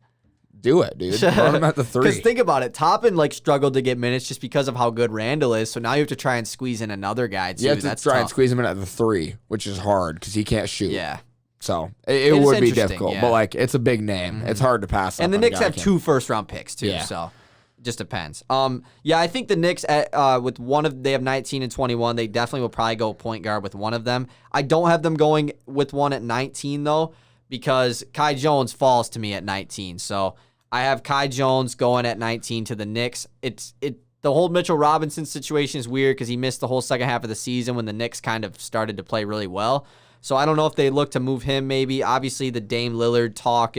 Do it, dude. Run him at the 3. Because think about it. Toppin struggled to get minutes just because of how good Randall is. So now you have to try and squeeze in another guy too. You have to try and squeeze him in at the 3, which is hard because he can't shoot. Yeah. So it would be difficult, yeah. But it's a big name. Mm-hmm. It's hard to pass up. And the Knicks have 2 first-round picks too, so it just depends. Yeah, I think the Knicks with they have 19 and 21. They definitely will probably go point guard with one of them. I don't have them going with one at 19 though, because Kai Jones falls to me at 19. So I have Kai Jones going at 19 to the Knicks. The whole Mitchell Robinson situation is weird because he missed the whole second half of the season when the Knicks kind of started to play really well. So I don't know if they look to move him maybe. Obviously, the Dame Lillard talk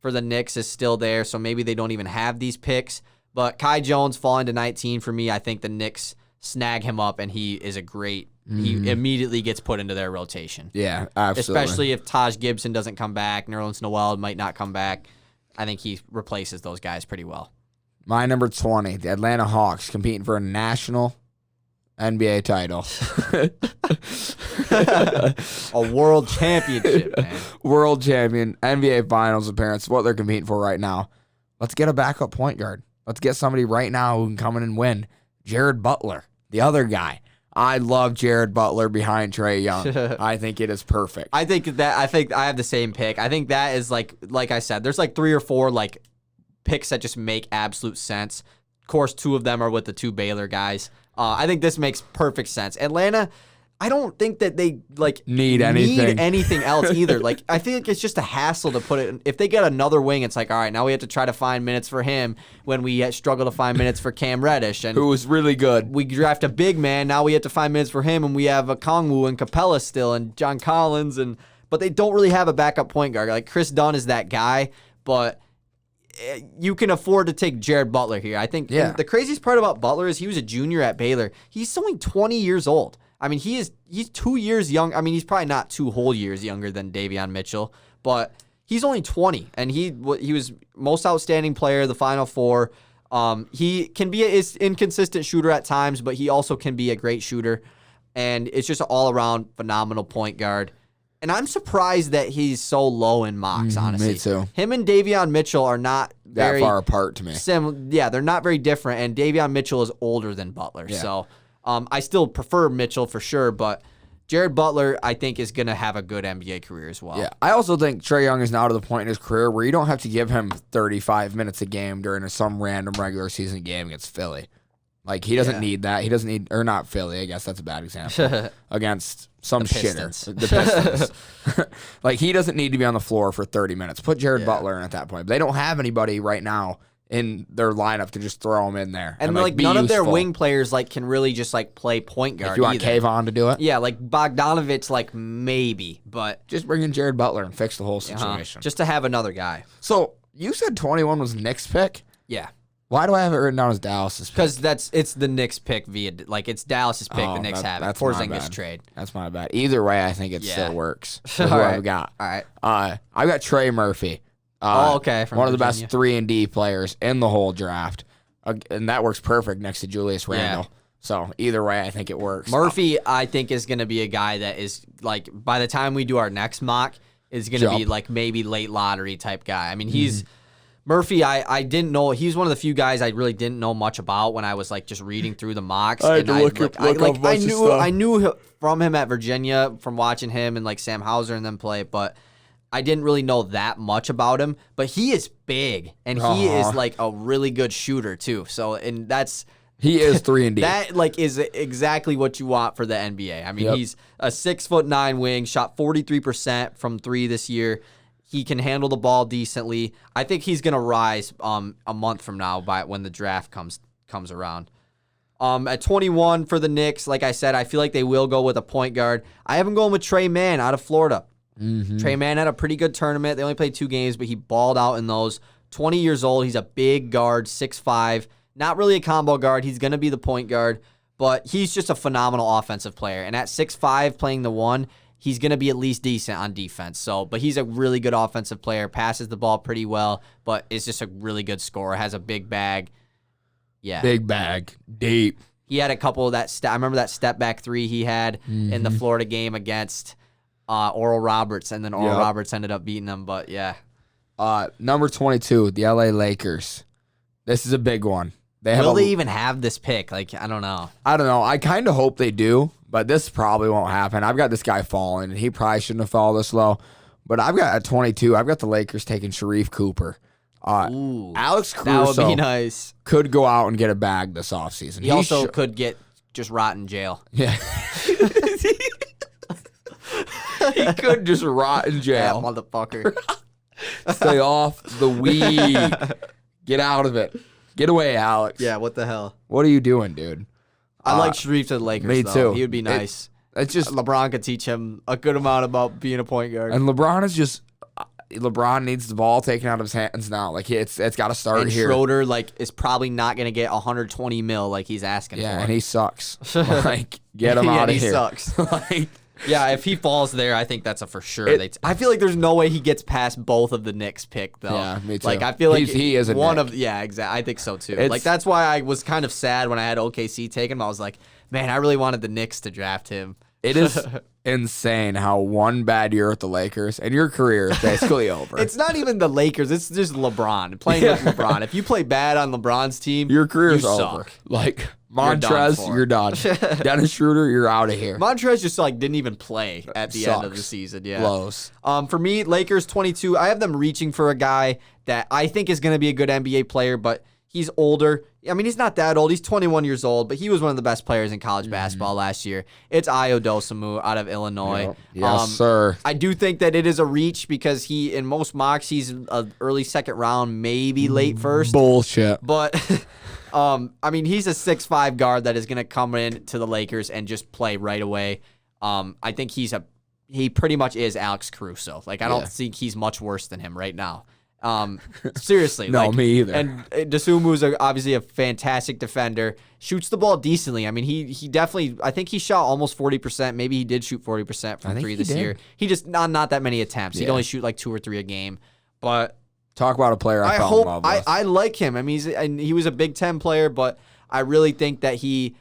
for the Knicks is still there, so maybe they don't even have these picks. But Kai Jones falling to 19 for me. I think the Knicks snag him up, and he is he immediately gets put into their rotation. Yeah, absolutely. Especially if Taj Gibson doesn't come back, Nerlens Noel might not come back. I think he replaces those guys pretty well. My number 20, the Atlanta Hawks, competing for a national NBA title. A world championship, man. World champion, NBA Finals appearance, what they're competing for right now. Let's get a backup point guard. Let's get somebody right now who can come in and win. Jared Butler, the other guy. I love Jared Butler behind Trae Young. I think it is perfect. I think I have the same pick. I think that is like I said, there's 3 or 4 picks that just make absolute sense. Of course, 2 of them are with the 2 Baylor guys. I think this makes perfect sense. Atlanta, I don't think that they need anything else either. I feel like it's just a hassle to put it. If they get another wing, it's all right, now we have to try to find minutes for him when we struggle to find minutes for Cam Reddish, and who was really good. We draft a big man. Now we have to find minutes for him, and we have a Kongwu and Capella still, and John Collins, but they don't really have a backup point guard. Chris Dunn is that guy, but you can afford to take Jared Butler here. I think the craziest part about Butler is he was a junior at Baylor. He's only 20 years old. I mean, he's 2 years young. I mean, he's probably not 2 whole years younger than Davion Mitchell, but he's only 20, and he was most outstanding player of the Final Four. He can be an inconsistent shooter at times, but he also can be a great shooter, and it's just an all-around phenomenal point guard. And I'm surprised that he's so low in mocks, honestly. Me too. Him and Davion Mitchell are not that far apart to me. They're not very different, and Davion Mitchell is older than Butler. Yeah. So I still prefer Mitchell for sure, but Jared Butler, I think, is going to have a good NBA career as well. Yeah, I also think Trae Young is now to the point in his career where you don't have to give him 35 minutes a game during some random regular season game against Philly. He doesn't need that. He doesn't need, or not Philly, I guess that's a bad example, against some shitter. The Pistons. He doesn't need to be on the floor for 30 minutes. Put Jared Butler in at that point. But they don't have anybody right now in their lineup to just throw him in there. And none of their wing players can really just play point guard. If you want Kayvon to do it? Yeah, Bogdanovich, maybe, but just bring in Jared Butler and fix the whole situation. Just to have another guy. So you said 21 was Knicks pick? Yeah. Why do I have it written down as Dallas's pick? Because it's the Knicks pick it's Dallas's pick. The Knicks have it. Porzingis trade. That's my bad. Either way, I think it still works. Who I've got? All right. I've got Trey Murphy. Okay. One of the best 3-and-D players in the whole draft, and that works perfect next to Julius Randle. Yeah. So either way, I think it works. Murphy, I think, is going to be a guy that is by the time we do our next mock, is going to be maybe late lottery type guy. I mean, Murphy, I didn't know. He's one of the few guys I really didn't know much about when I was like just reading through the mocks. I knew from him at Virginia from watching him and like Sam Hauser and them play, but I didn't really know that much about him. But he is big and he is like a really good shooter too. So he is 3-and-D. That like is exactly what you want for the NBA. I mean, he's a 6'9" wing, shot 43% from 3 this year. He can handle the ball decently. I think he's gonna rise a month from now when the draft comes around. At 21 for the Knicks, like I said, I feel like they will go with a point guard. I have him going with Tre Mann out of Florida. Tre Mann had a pretty good tournament. They only played 2 games, but he balled out in those. 20 years old. He's a big guard, 6'5". Not really a combo guard. He's going to be the point guard, but he's just a phenomenal offensive player. And at 6'5", playing the 1, he's going to be at least decent on defense. But he's a really good offensive player, passes the ball pretty well, but is just a really good scorer, has a big bag. Yeah. Big bag. Deep. He had a couple of that. I remember that step back 3 he had in the Florida game against Oral Roberts, and then Oral Roberts ended up beating him. But yeah. Number 22, the LA Lakers. This is a big one. Will they even have this pick? Like, I don't know. I kind of hope they do, but this probably won't happen. I've got this guy falling, and he probably shouldn't have fallen this low. But at 22, I've got the Lakers taking Sharif Cooper. Alex Caruso that would be nice. Could go out and get a bag this offseason. He also could get just rot in jail. Yeah. He could just rot in jail. That motherfucker. Stay off the weed. Get out of it. Get away, Alex. Yeah, what the hell? What are you doing, dude? I like Sharif to the Lakers, me too. He would be nice. It's just LeBron could teach him a good amount about being a point guard. And LeBron needs the ball taken out of his hands now. Like it's got to start and here. Schroeder is probably not going to get 120 mil like he's asking for. Yeah, and he sucks. Get him out of here. He sucks. Yeah, if he falls there, I think that's a for sure. I feel like there's no way he gets past both of the Knicks pick, though. Yeah, me too. I feel like he is one of. Yeah, exactly. I think so too. That's why I was kind of sad when I had OKC take him. I was like, man, I really wanted the Knicks to draft him. It is insane how one bad year with the Lakers and your career is basically over. It's not even the Lakers. It's just LeBron. Playing with LeBron. If you play bad on LeBron's team, your career's over. Suck. Like Montrez, you're done. Dennis Schroeder, you're out of here. Montrez just didn't even play at the end of the season. Yeah. Blows. For me, Lakers 22. I have them reaching for a guy that I think is going to be a good NBA player, but he's older. I mean, he's not that old. He's 21 years old, but he was one of the best players in college basketball last year. It's Ayo Dosunmu out of Illinois. Yes, sir. I do think that it is a reach because in most mocks, he's an early second round, maybe late first. Bullshit. But, I mean, he's a 6'5" guard that is going to come in to the Lakers and just play right away. I think he pretty much is Alex Caruso. I don't think he's much worse than him right now. Seriously. No, me either. And Dosunmu's obviously a fantastic defender. Shoots the ball decently. I mean, he definitely, I think he shot almost 40%. Maybe he did shoot 40% from 3 this year. He just, not that many attempts. He'd only shoot 2 or 3 a game. But talk about a player I fell in love with. I like him. I mean, he was a Big Ten player, but I really think that he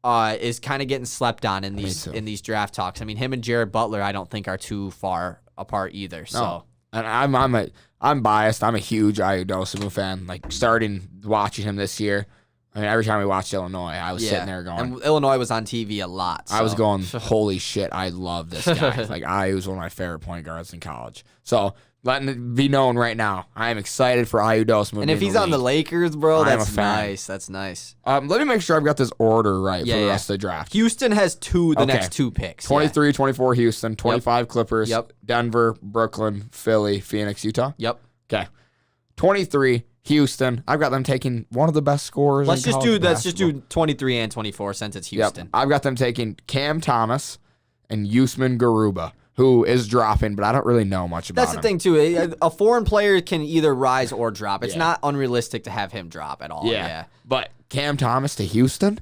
is kind of getting slept on in these draft talks. I mean, him and Jared Butler, I don't think are too far apart either. No. So. And I'm biased. I'm a huge Ayo Dosunmu fan. Starting watching him this year. I mean, every time we watched Illinois, I was sitting there going. And Illinois was on TV a lot. So. I was going, holy shit, I love this guy. Ayo was one of my favorite point guards in college. So letting it be known right now, I am excited for Ayo Dosunmu. And if he's on the Lakers, bro, that's nice. That's nice. Let me make sure I've got this order right for the rest of the draft. Houston has the next 2 picks. 23, 24 Houston, 25 Clippers, Denver, Brooklyn, Philly, Phoenix, Utah. Yep. Okay. 23 Houston. I've got them taking one of the best scorers. Let's just do 23 and 24 since it's Houston. Yep. I've got them taking Cam Thomas and Usman Garuba, who is dropping, but I don't really know much about him. That's the thing, too. A foreign player can either rise or drop. It's not unrealistic to have him drop at all. Yeah. But Cam Thomas to Houston?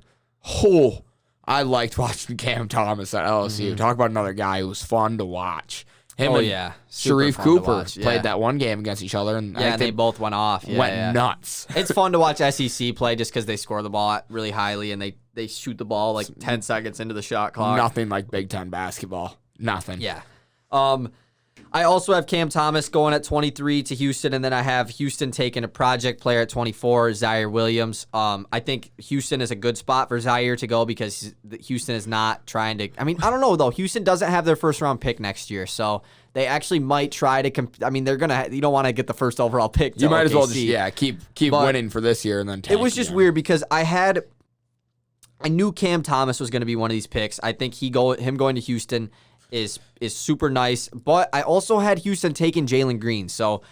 Oh, I liked watching Cam Thomas at LSU. Talk about another guy who was fun to watch. Him and Sharif Cooper played that one game against each other. And they both went off. Went nuts. It's fun to watch SEC play just because they score the ball really highly and they shoot the ball 10 seconds into the shot clock. Nothing like Big Ten basketball. Nothing. Yeah. I also have Cam Thomas going at 23 to Houston, and then I have Houston taking a project player at 24, Zaire Williams. I think Houston is a good spot for Zaire to go because Houston is not trying to. I mean, I don't know though. Houston doesn't have their first round pick next year, so they actually might try to. I mean, they're gonna. You don't want to get the first overall pick. You might OKC. as well just keep winning for this year and then. It was just weird because I knew Cam Thomas was going to be one of these picks. I think him going to Houston is super nice, but I also had Houston taking Jalen Green, so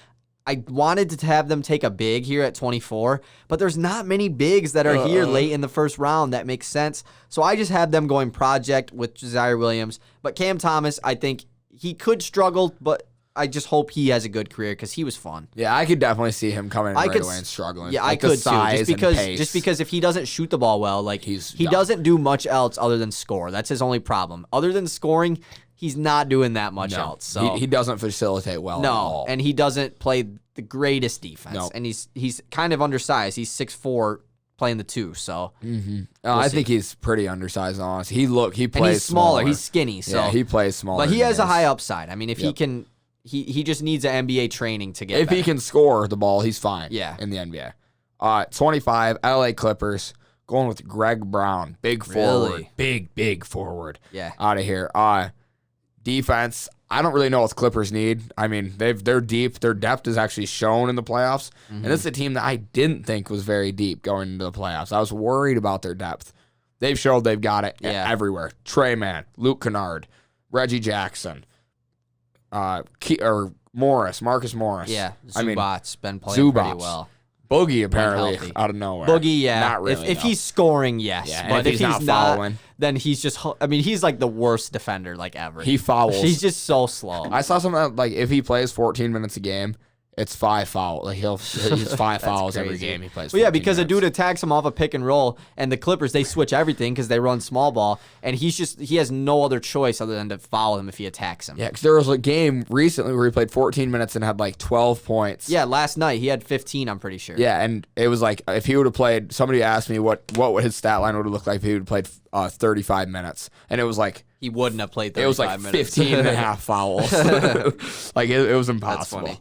I wanted to have them take a big here at 24, but there's not many bigs that are here late in the first round that makes sense, so I just had them going project with Zaire Williams, but Cam Thomas, I think he could struggle, but I just hope he has a good career because he was fun. Yeah, I could definitely see him coming in right away and struggling. Yeah, I could too. Just because if he doesn't shoot the ball well, like he doesn't do much else other than score. That's his only problem. Other than scoring, he's not doing that much else. So he doesn't facilitate well. No, at all. and he doesn't play the greatest defense. Nope. And he's kind of undersized. He's 6'4", playing the 2. So I think he's pretty undersized. Honestly, he plays and he's smaller. He's skinny. So yeah, he plays smaller. But he has a high upside. I mean, if he can. He just needs an NBA training to get If better. he can score the ball, he's fine. Yeah. In the NBA. 25, LA Clippers, going with Greg Brown. Big forward. Big forward. Yeah. Out of here. Defense, I don't really know what the Clippers need. I mean, they're deep. Their depth is actually shown in the playoffs. And this is a team that I didn't think was very deep going into the playoffs. I was worried about their depth. They've showed they've got it everywhere. Trey Mann, Luke Kennard, Reggie Jackson, Marcus Morris. Yeah, Zubac's been playing pretty well. Boogie apparently out of nowhere. Boogie, yeah. Not really. If he's scoring, yes. Yeah, but if he's not following, then he's just. I mean, he's like the worst defender like ever. He fouls. He's just so slow. I saw something that, like if he plays 14 minutes a game, it's 5 fouls. Like he's 5 fouls every game he plays. Well, yeah, because minutes. a dude attacks him off a pick and roll, and the Clippers they switch everything because they run small ball, and he has no other choice other than to foul him if he attacks him. Yeah, because there was a game recently where he played 14 minutes and had like 12 points. Yeah, last night he had 15. I'm pretty sure. Yeah, and it was like if he would have played. Somebody asked me what his stat line would have looked like if he would have played 35 minutes, and it was like. He wouldn't have played 35 minutes. It was like 15 and a half fouls. Like it was impossible. That's funny.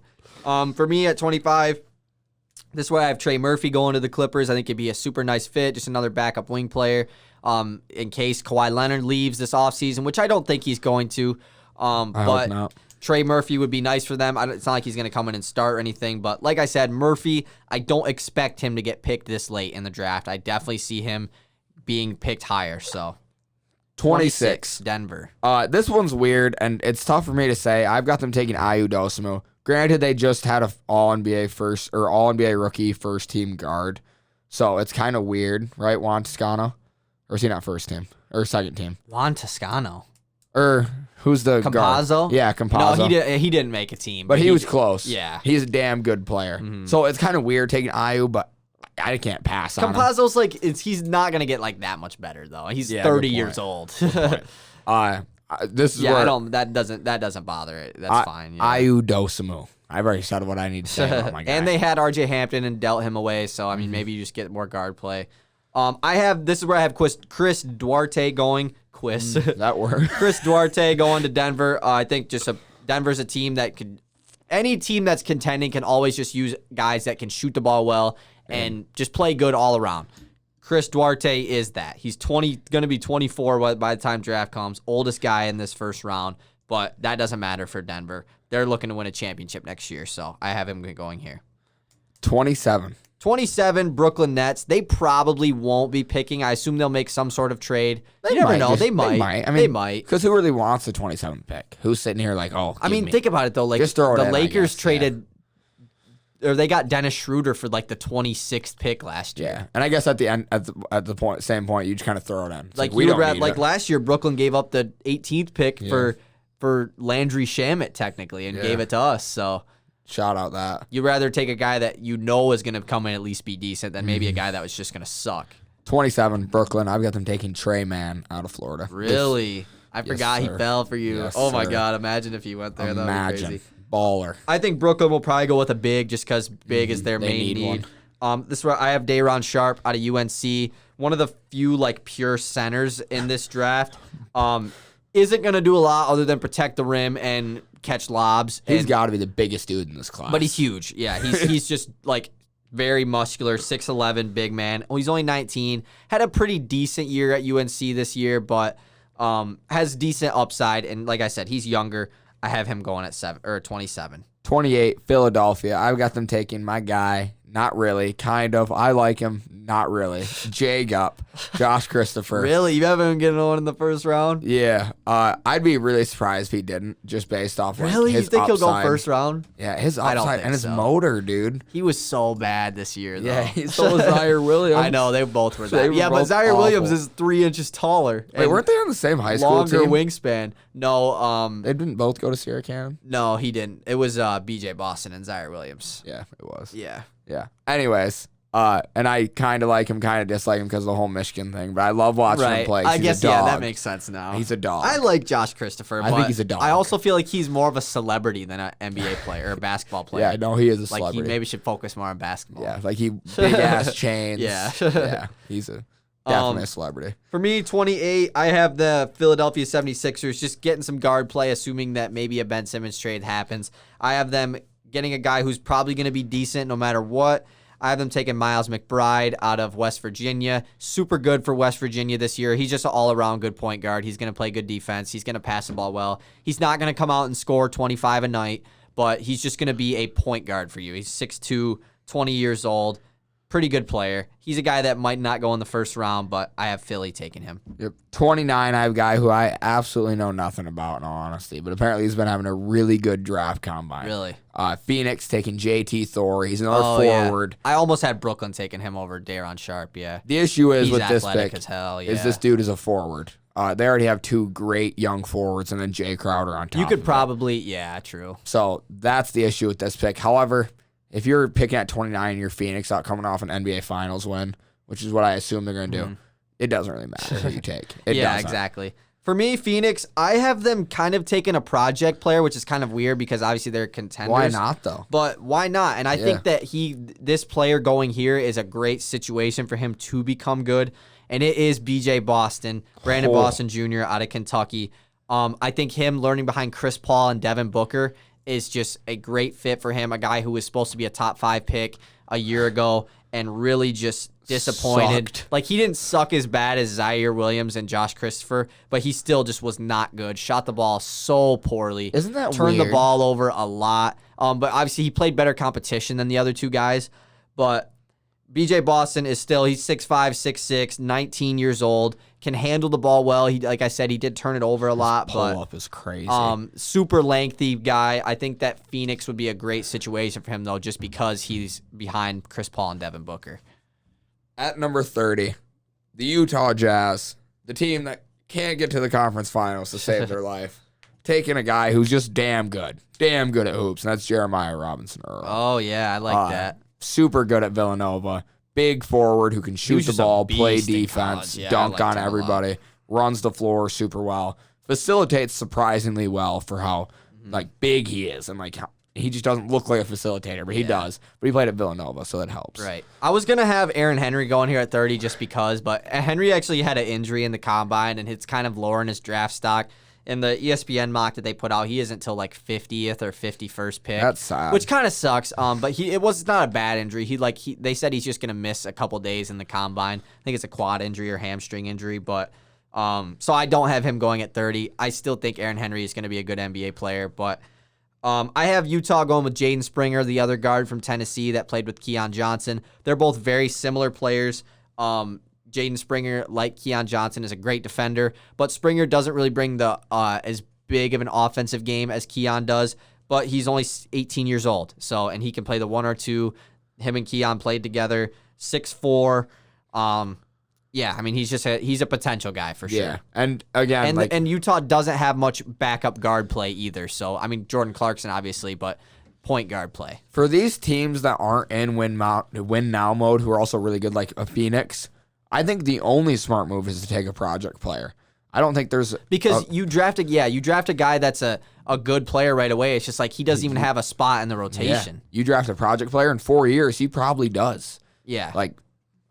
For me at 25, this is why I have Trey Murphy going to the Clippers. I think it'd be a super nice fit, just another backup wing player in case Kawhi Leonard leaves this offseason, which I don't think he's going to. I hope not. Trey Murphy would be nice for them. It's not like he's going to come in and start or anything, but like I said, Murphy, I don't expect him to get picked this late in the draft. I definitely see him being picked higher, so... 26, Denver. This one's weird, and it's tough for me to say. I've got them taking Ayu Dosunmu. Granted, they just had a All-NBA rookie first-team guard, so it's kind of weird, right, Juan Toscano? Or is he not first team? Or second team? Juan Toscano. Or who's the Campazzo? guard? Yeah, Campazzo. No, he didn't make a team. But he was close. Yeah. He's a damn good player. Mm-hmm. So it's kind of weird taking Ayu, but I can't pass on him. Campazzo's like, he's not going to get like that much better, though. He's 30 years old. This is where that doesn't bother it. That's fine. Yeah. Ayu Dosunmu. I've already said what I need to say about my guy. And they had RJ Hampton and dealt him away, so I mean maybe you just get more guard play. This is where I have Chris Duarte going. That word. Chris Duarte going to Denver. I think Denver's a team that could any team that's contending can always just use guys that can shoot the ball well and just play good all around. Chris Duarte is that. He's going to be 24 by the time draft comes. Oldest guy in this first round, but that doesn't matter for Denver. They're looking to win a championship next year, so I have him going here. 27, Brooklyn Nets. They probably won't be picking. I assume they'll make some sort of trade. You never know. They might. I mean, they might. Because who really wants the 27th pick? Who's sitting here like, oh, I mean, think about it, though. Like, just throw it the in, Lakers traded... Or they got Dennis Schroeder for like the 26th pick last year. Yeah, and I guess at the end, at the same point, you just kind of throw it in. It's like we don't need it. Last year, Brooklyn gave up the 18th pick for Landry Shamet technically and gave it to us. So shout out that you'd rather take a guy that you know is going to come in at least be decent than maybe a guy that was just going to suck. 27, Brooklyn. I've got them taking Trey Mann out of Florida. Really? I forgot he fell for you. Yes, oh my God! Imagine if he went there. That would be crazy. Baller. I think Brooklyn will probably go with a big just because big is their main need. This is where I have Day'Ron Sharpe out of UNC. One of the few like pure centers in this draft. Isn't going to do a lot other than protect the rim and catch lobs. He's got to be the biggest dude in this class. But he's huge. Yeah, he's just like very muscular, 6'11", big man. Well, he's only 19. Had a pretty decent year at UNC this year, but has decent upside. And like I said, he's younger. I have him going at 27. 28, Philadelphia. I've got them taking my guy. Not really. Kind of. I like him. Not really. J-Gup. Josh Christopher. Really? You haven't even getting one in the first round? Yeah. I'd be really surprised if he didn't, just based off like, really? his You think upside. He'll go first round? Yeah, his upside and his so. motor, dude. He was so bad this year, though. Yeah, so was Zaire Williams. I know, they both were that. Yeah, but Zaire Williams is 3 inches taller. Wait, weren't they on the same high school longer team? Wingspan. No. They didn't both go to Sierra Canyon? No, he didn't. It was BJ Boston and Zaire Williams. Yeah, it was. Yeah. Yeah. Anyways, and I kind of like him, kind of dislike him because of the whole Michigan thing, but I love watching him play. I guess, yeah, that makes sense now. He's a dog. I like Josh Christopher, I but think he's a dog. I also feel like he's more of a celebrity than an NBA player or a basketball player. Yeah, no, he is a like celebrity. He maybe should focus more on basketball. Yeah, like he big-ass chains. Yeah. Yeah, he's definitely a celebrity. For me, 28, I have the Philadelphia 76ers just getting some guard play, assuming that maybe a Ben Simmons trade happens. I have them getting a guy who's probably going to be decent no matter what. I have them taking Miles McBride out of West Virginia. Super good for West Virginia this year. He's just an all-around good point guard. He's going to play good defense. He's going to pass the ball well. He's not going to come out and score 25 a night, but he's just going to be a point guard for you. He's 6'2", 20 years old. Pretty good player. He's a guy that might not go in the first round, but I have Philly taking him. Yep. 29, I have a guy who I absolutely know nothing about, in all honesty, but apparently he's been having a really good draft combine. Really? Phoenix taking JT Thor. He's another forward. Yeah. I almost had Brooklyn taking him over Daron Sharp, yeah. The issue is he's with this pick as hell, yeah. is this dude is a forward. They already have two great young forwards and then Jay Crowder on top. You could probably, yeah, true. So that's the issue with this pick. However, if you're picking at 29 and you're Phoenix out coming off an NBA Finals win, which is what I assume they're going to do, it doesn't really matter who you take. Yeah, exactly. For me, Phoenix, I have them kind of taking a project player, which is kind of weird because obviously they're contenders. Why not, though? But why not? And I think that this player going here is a great situation for him to become good, and it is B.J. Boston, Brandon Boston Jr. out of Kentucky. I think him learning behind Chris Paul and Devin Booker is just a great fit for him, a guy who was supposed to be a top 5 pick a year ago and really just disappointed. Sucked. Like, he didn't suck as bad as Zaire Williams and Josh Christopher, but he still just was not good. Shot the ball so poorly. Isn't that Turned weird? the ball over a lot. But obviously he played better competition than the other two guys. But BJ Boston is still, he's 6'5", 6'6", 19 years old, can handle the ball well. He, like I said, he did turn it over a lot. Pull-up is crazy. Super lengthy guy. I think that Phoenix would be a great situation for him, though, just because he's behind Chris Paul and Devin Booker. At number 30, the Utah Jazz, the team that can't get to the conference finals to save their life, taking a guy who's just damn good at hoops, and that's Jeremiah Robinson Earl. Oh, yeah, I like that. Super good at Villanova. Big forward who can shoot the ball, play defense, dunk on everybody, runs the floor super well, facilitates surprisingly well for how like big he is, and like he just doesn't look like a facilitator, but he does. But he played at Villanova, so that helps. Right. I was going to have Aaron Henry going here at 30 just because, but Henry actually had an injury in the combine, and it's kind of lowering his draft stock. In the ESPN mock that they put out, he isn't till like 50th or 51st pick. That's sad. Which kind of sucks. But it was not a bad injury. They said he's just gonna miss a couple days in the combine. I think it's a quad injury or hamstring injury. But so I don't have him going at 30. I still think Aaron Henry is gonna be a good NBA player. But I have Utah going with Jaden Springer, the other guard from Tennessee that played with Keon Johnson. They're both very similar players. Jaden Springer, like Keon Johnson, is a great defender, but Springer doesn't really bring the as big of an offensive game as Keon does, but he's only 18 years old, and he can play the 1 or 2. Him and Keon played together, 6'4". Yeah, I mean, he's a potential guy for sure. Yeah, and again, and Utah doesn't have much backup guard play either, so, I mean, Jordan Clarkson, obviously, but point guard play. For these teams that aren't in win now mode, who are also really good, like a Phoenix, I think the only smart move is to take a project player. I don't think there's because you draft a guy that's a good player right away. It's just like he doesn't even have a spot in the rotation. Yeah. You draft a project player in 4 years, he probably does. Yeah. Like,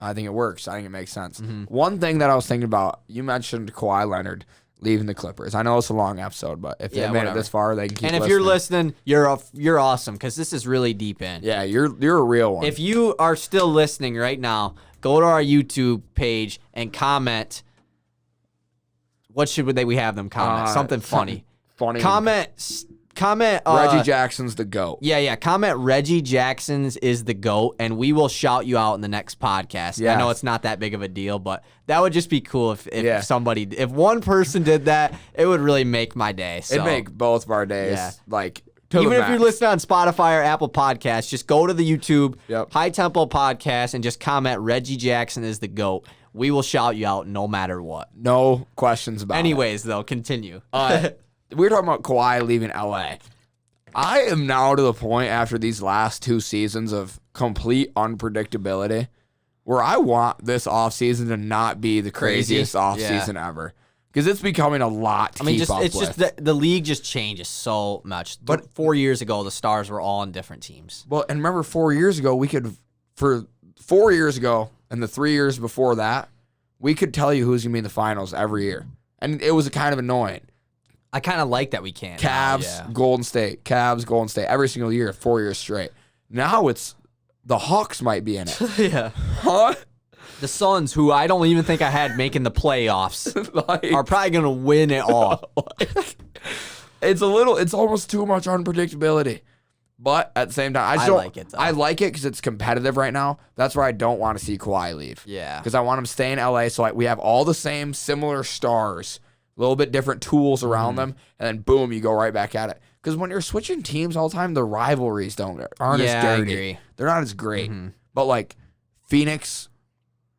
I think it works. I think it makes sense. One thing that I was thinking about, you mentioned Kawhi Leonard. leaving the Clippers. I know it's a long episode, but if they made it this far, they can keep listening. And if you're listening, you're awesome because this is really deep in. Yeah, you're a real one. If you are still listening right now, go to our YouTube page and comment. What should we have them comment? Something funny. Comment. Reggie Jackson's the GOAT. Yeah. Comment Reggie Jackson's is the GOAT, and we will shout you out in the next podcast. Yes. I know it's not that big of a deal, but that would just be cool if one person did that. It would really make my day. So. It'd make both of our days. Yeah. Even if you're listening on Spotify or Apple Podcasts, just go to the YouTube High Tempo Podcast and just comment Reggie Jackson is the GOAT. We will shout you out no matter what. No questions about it. Anyways, though, continue. We were talking about Kawhi leaving LA. I am now to the point after these last 2 seasons of complete unpredictability where I want this offseason to not be the craziest offseason ever. Because it's becoming a lot to keep up with. It's just the league just changes so much. But 4 years ago, the stars were all on different teams. Well, and remember 4 years ago, for 4 years ago and the 3 years before that, we could tell you who's going to be in the finals every year. And it was kind of annoying. I kind of like that we can't. Cavs, Golden State. Cavs, Golden State. Every single year, 4 years straight. Now it's the Hawks might be in it. Yeah. Huh? The Suns, who I don't even think I had making the playoffs, are probably going to win it all. It's almost too much unpredictability. But at the same time, I like it. I like it because it's competitive right now. That's where I don't want to see Kawhi leave. Yeah. Because I want him to stay in LA so we have all the same similar stars. A little bit different tools around them, and then boom, you go right back at it. Because when you're switching teams all the time, the rivalries aren't as dirty. I agree. They're not as great. But like Phoenix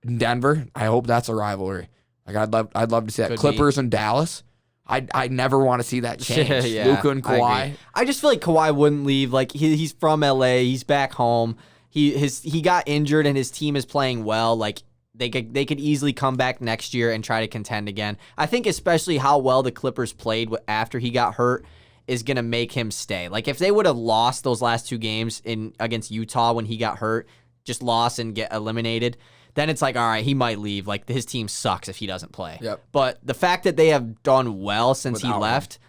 and Denver, I hope that's a rivalry. Like I'd love to see that. Clippers and Dallas. I never want to see that change. Luka and Kawhi. I just feel like Kawhi wouldn't leave. Like he's from LA. He's back home. He got injured and his team is playing well. Like. They could easily come back next year and try to contend again. I think especially how well the Clippers played after he got hurt is going to make him stay. Like if they would have lost those last 2 games against Utah when he got hurt, just lost and get eliminated, then it's like, all right, he might leave. Like his team sucks if he doesn't play. Yep. But the fact that they have done well since he left,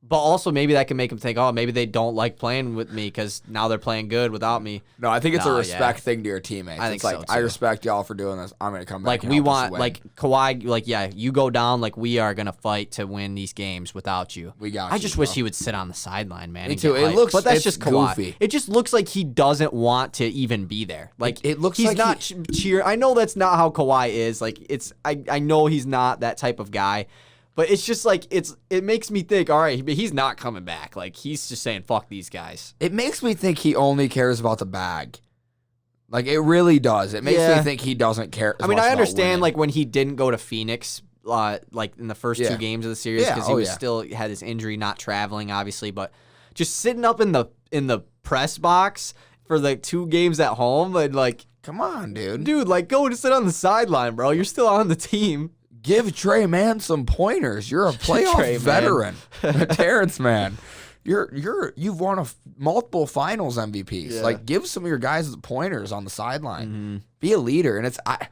but also maybe that can make him think, oh, maybe they don't like playing with me because now they're playing good without me. No, I think it's a respect thing to your teammates. I think so, too. I respect y'all for doing this. I'm going to come back. Like we want, like Kawhi, you go down. Like we are going to fight to win these games without you. We got. I just wish he would sit on the sideline, man. Me too. But that's just Kawhi. Goofy. It just looks like he doesn't want to even be there. Like it looks he's like not cheer. I know that's not how Kawhi is. Like I know he's not that type of guy. But it's just like it makes me think, all right, he's not coming back. Like he's just saying, fuck these guys. It makes me think he only cares about the bag. Like it really does. It makes me think he doesn't care. I understand like when he didn't go to Phoenix, like in the first 2 games of the series because he was still had his injury, not traveling, obviously. But just sitting up in the press box for like 2 games at home, and like, come on, dude. Dude, like go to sit on the sideline, bro. You're still on the team. Give Trey Mann some pointers. You're a playoff veteran. Terrence Mann. You've won multiple finals MVPs. Yeah. Like give some of your guys the pointers on the sideline. Be a leader. And I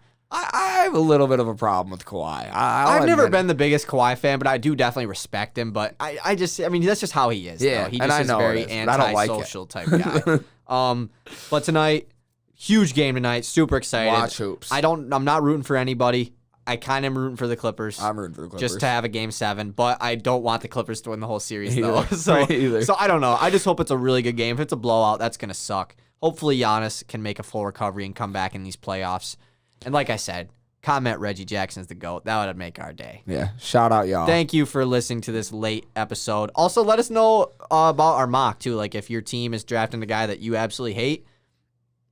have a little bit of a problem with Kawhi. I've never been the biggest Kawhi fan, but I do definitely respect him. But I mean that's just how he is. Yeah, he just is a very anti-social type guy. But tonight, huge game tonight. Super excited. Watch hoops. I'm not rooting for anybody. I kind of am rooting for the Clippers. I'm rooting for the Clippers. Just to have a Game 7, but I don't want the Clippers to win the whole series, though. So I don't know. I just hope it's a really good game. If it's a blowout, that's going to suck. Hopefully Giannis can make a full recovery and come back in these playoffs. And like I said, comment Reggie Jackson's the GOAT. That would make our day. Yeah. Shout out, y'all. Thank you for listening to this late episode. Also, let us know about our mock, too. Like, if your team is drafting a guy that you absolutely hate,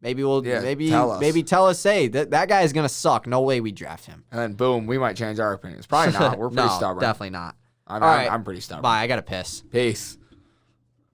maybe tell us, hey, that guy is going to suck. No way we draft him. And then, boom, we might change our opinions. Probably not. We're pretty stubborn. Definitely not. I'm pretty stubborn. Bye. I got to piss. Peace.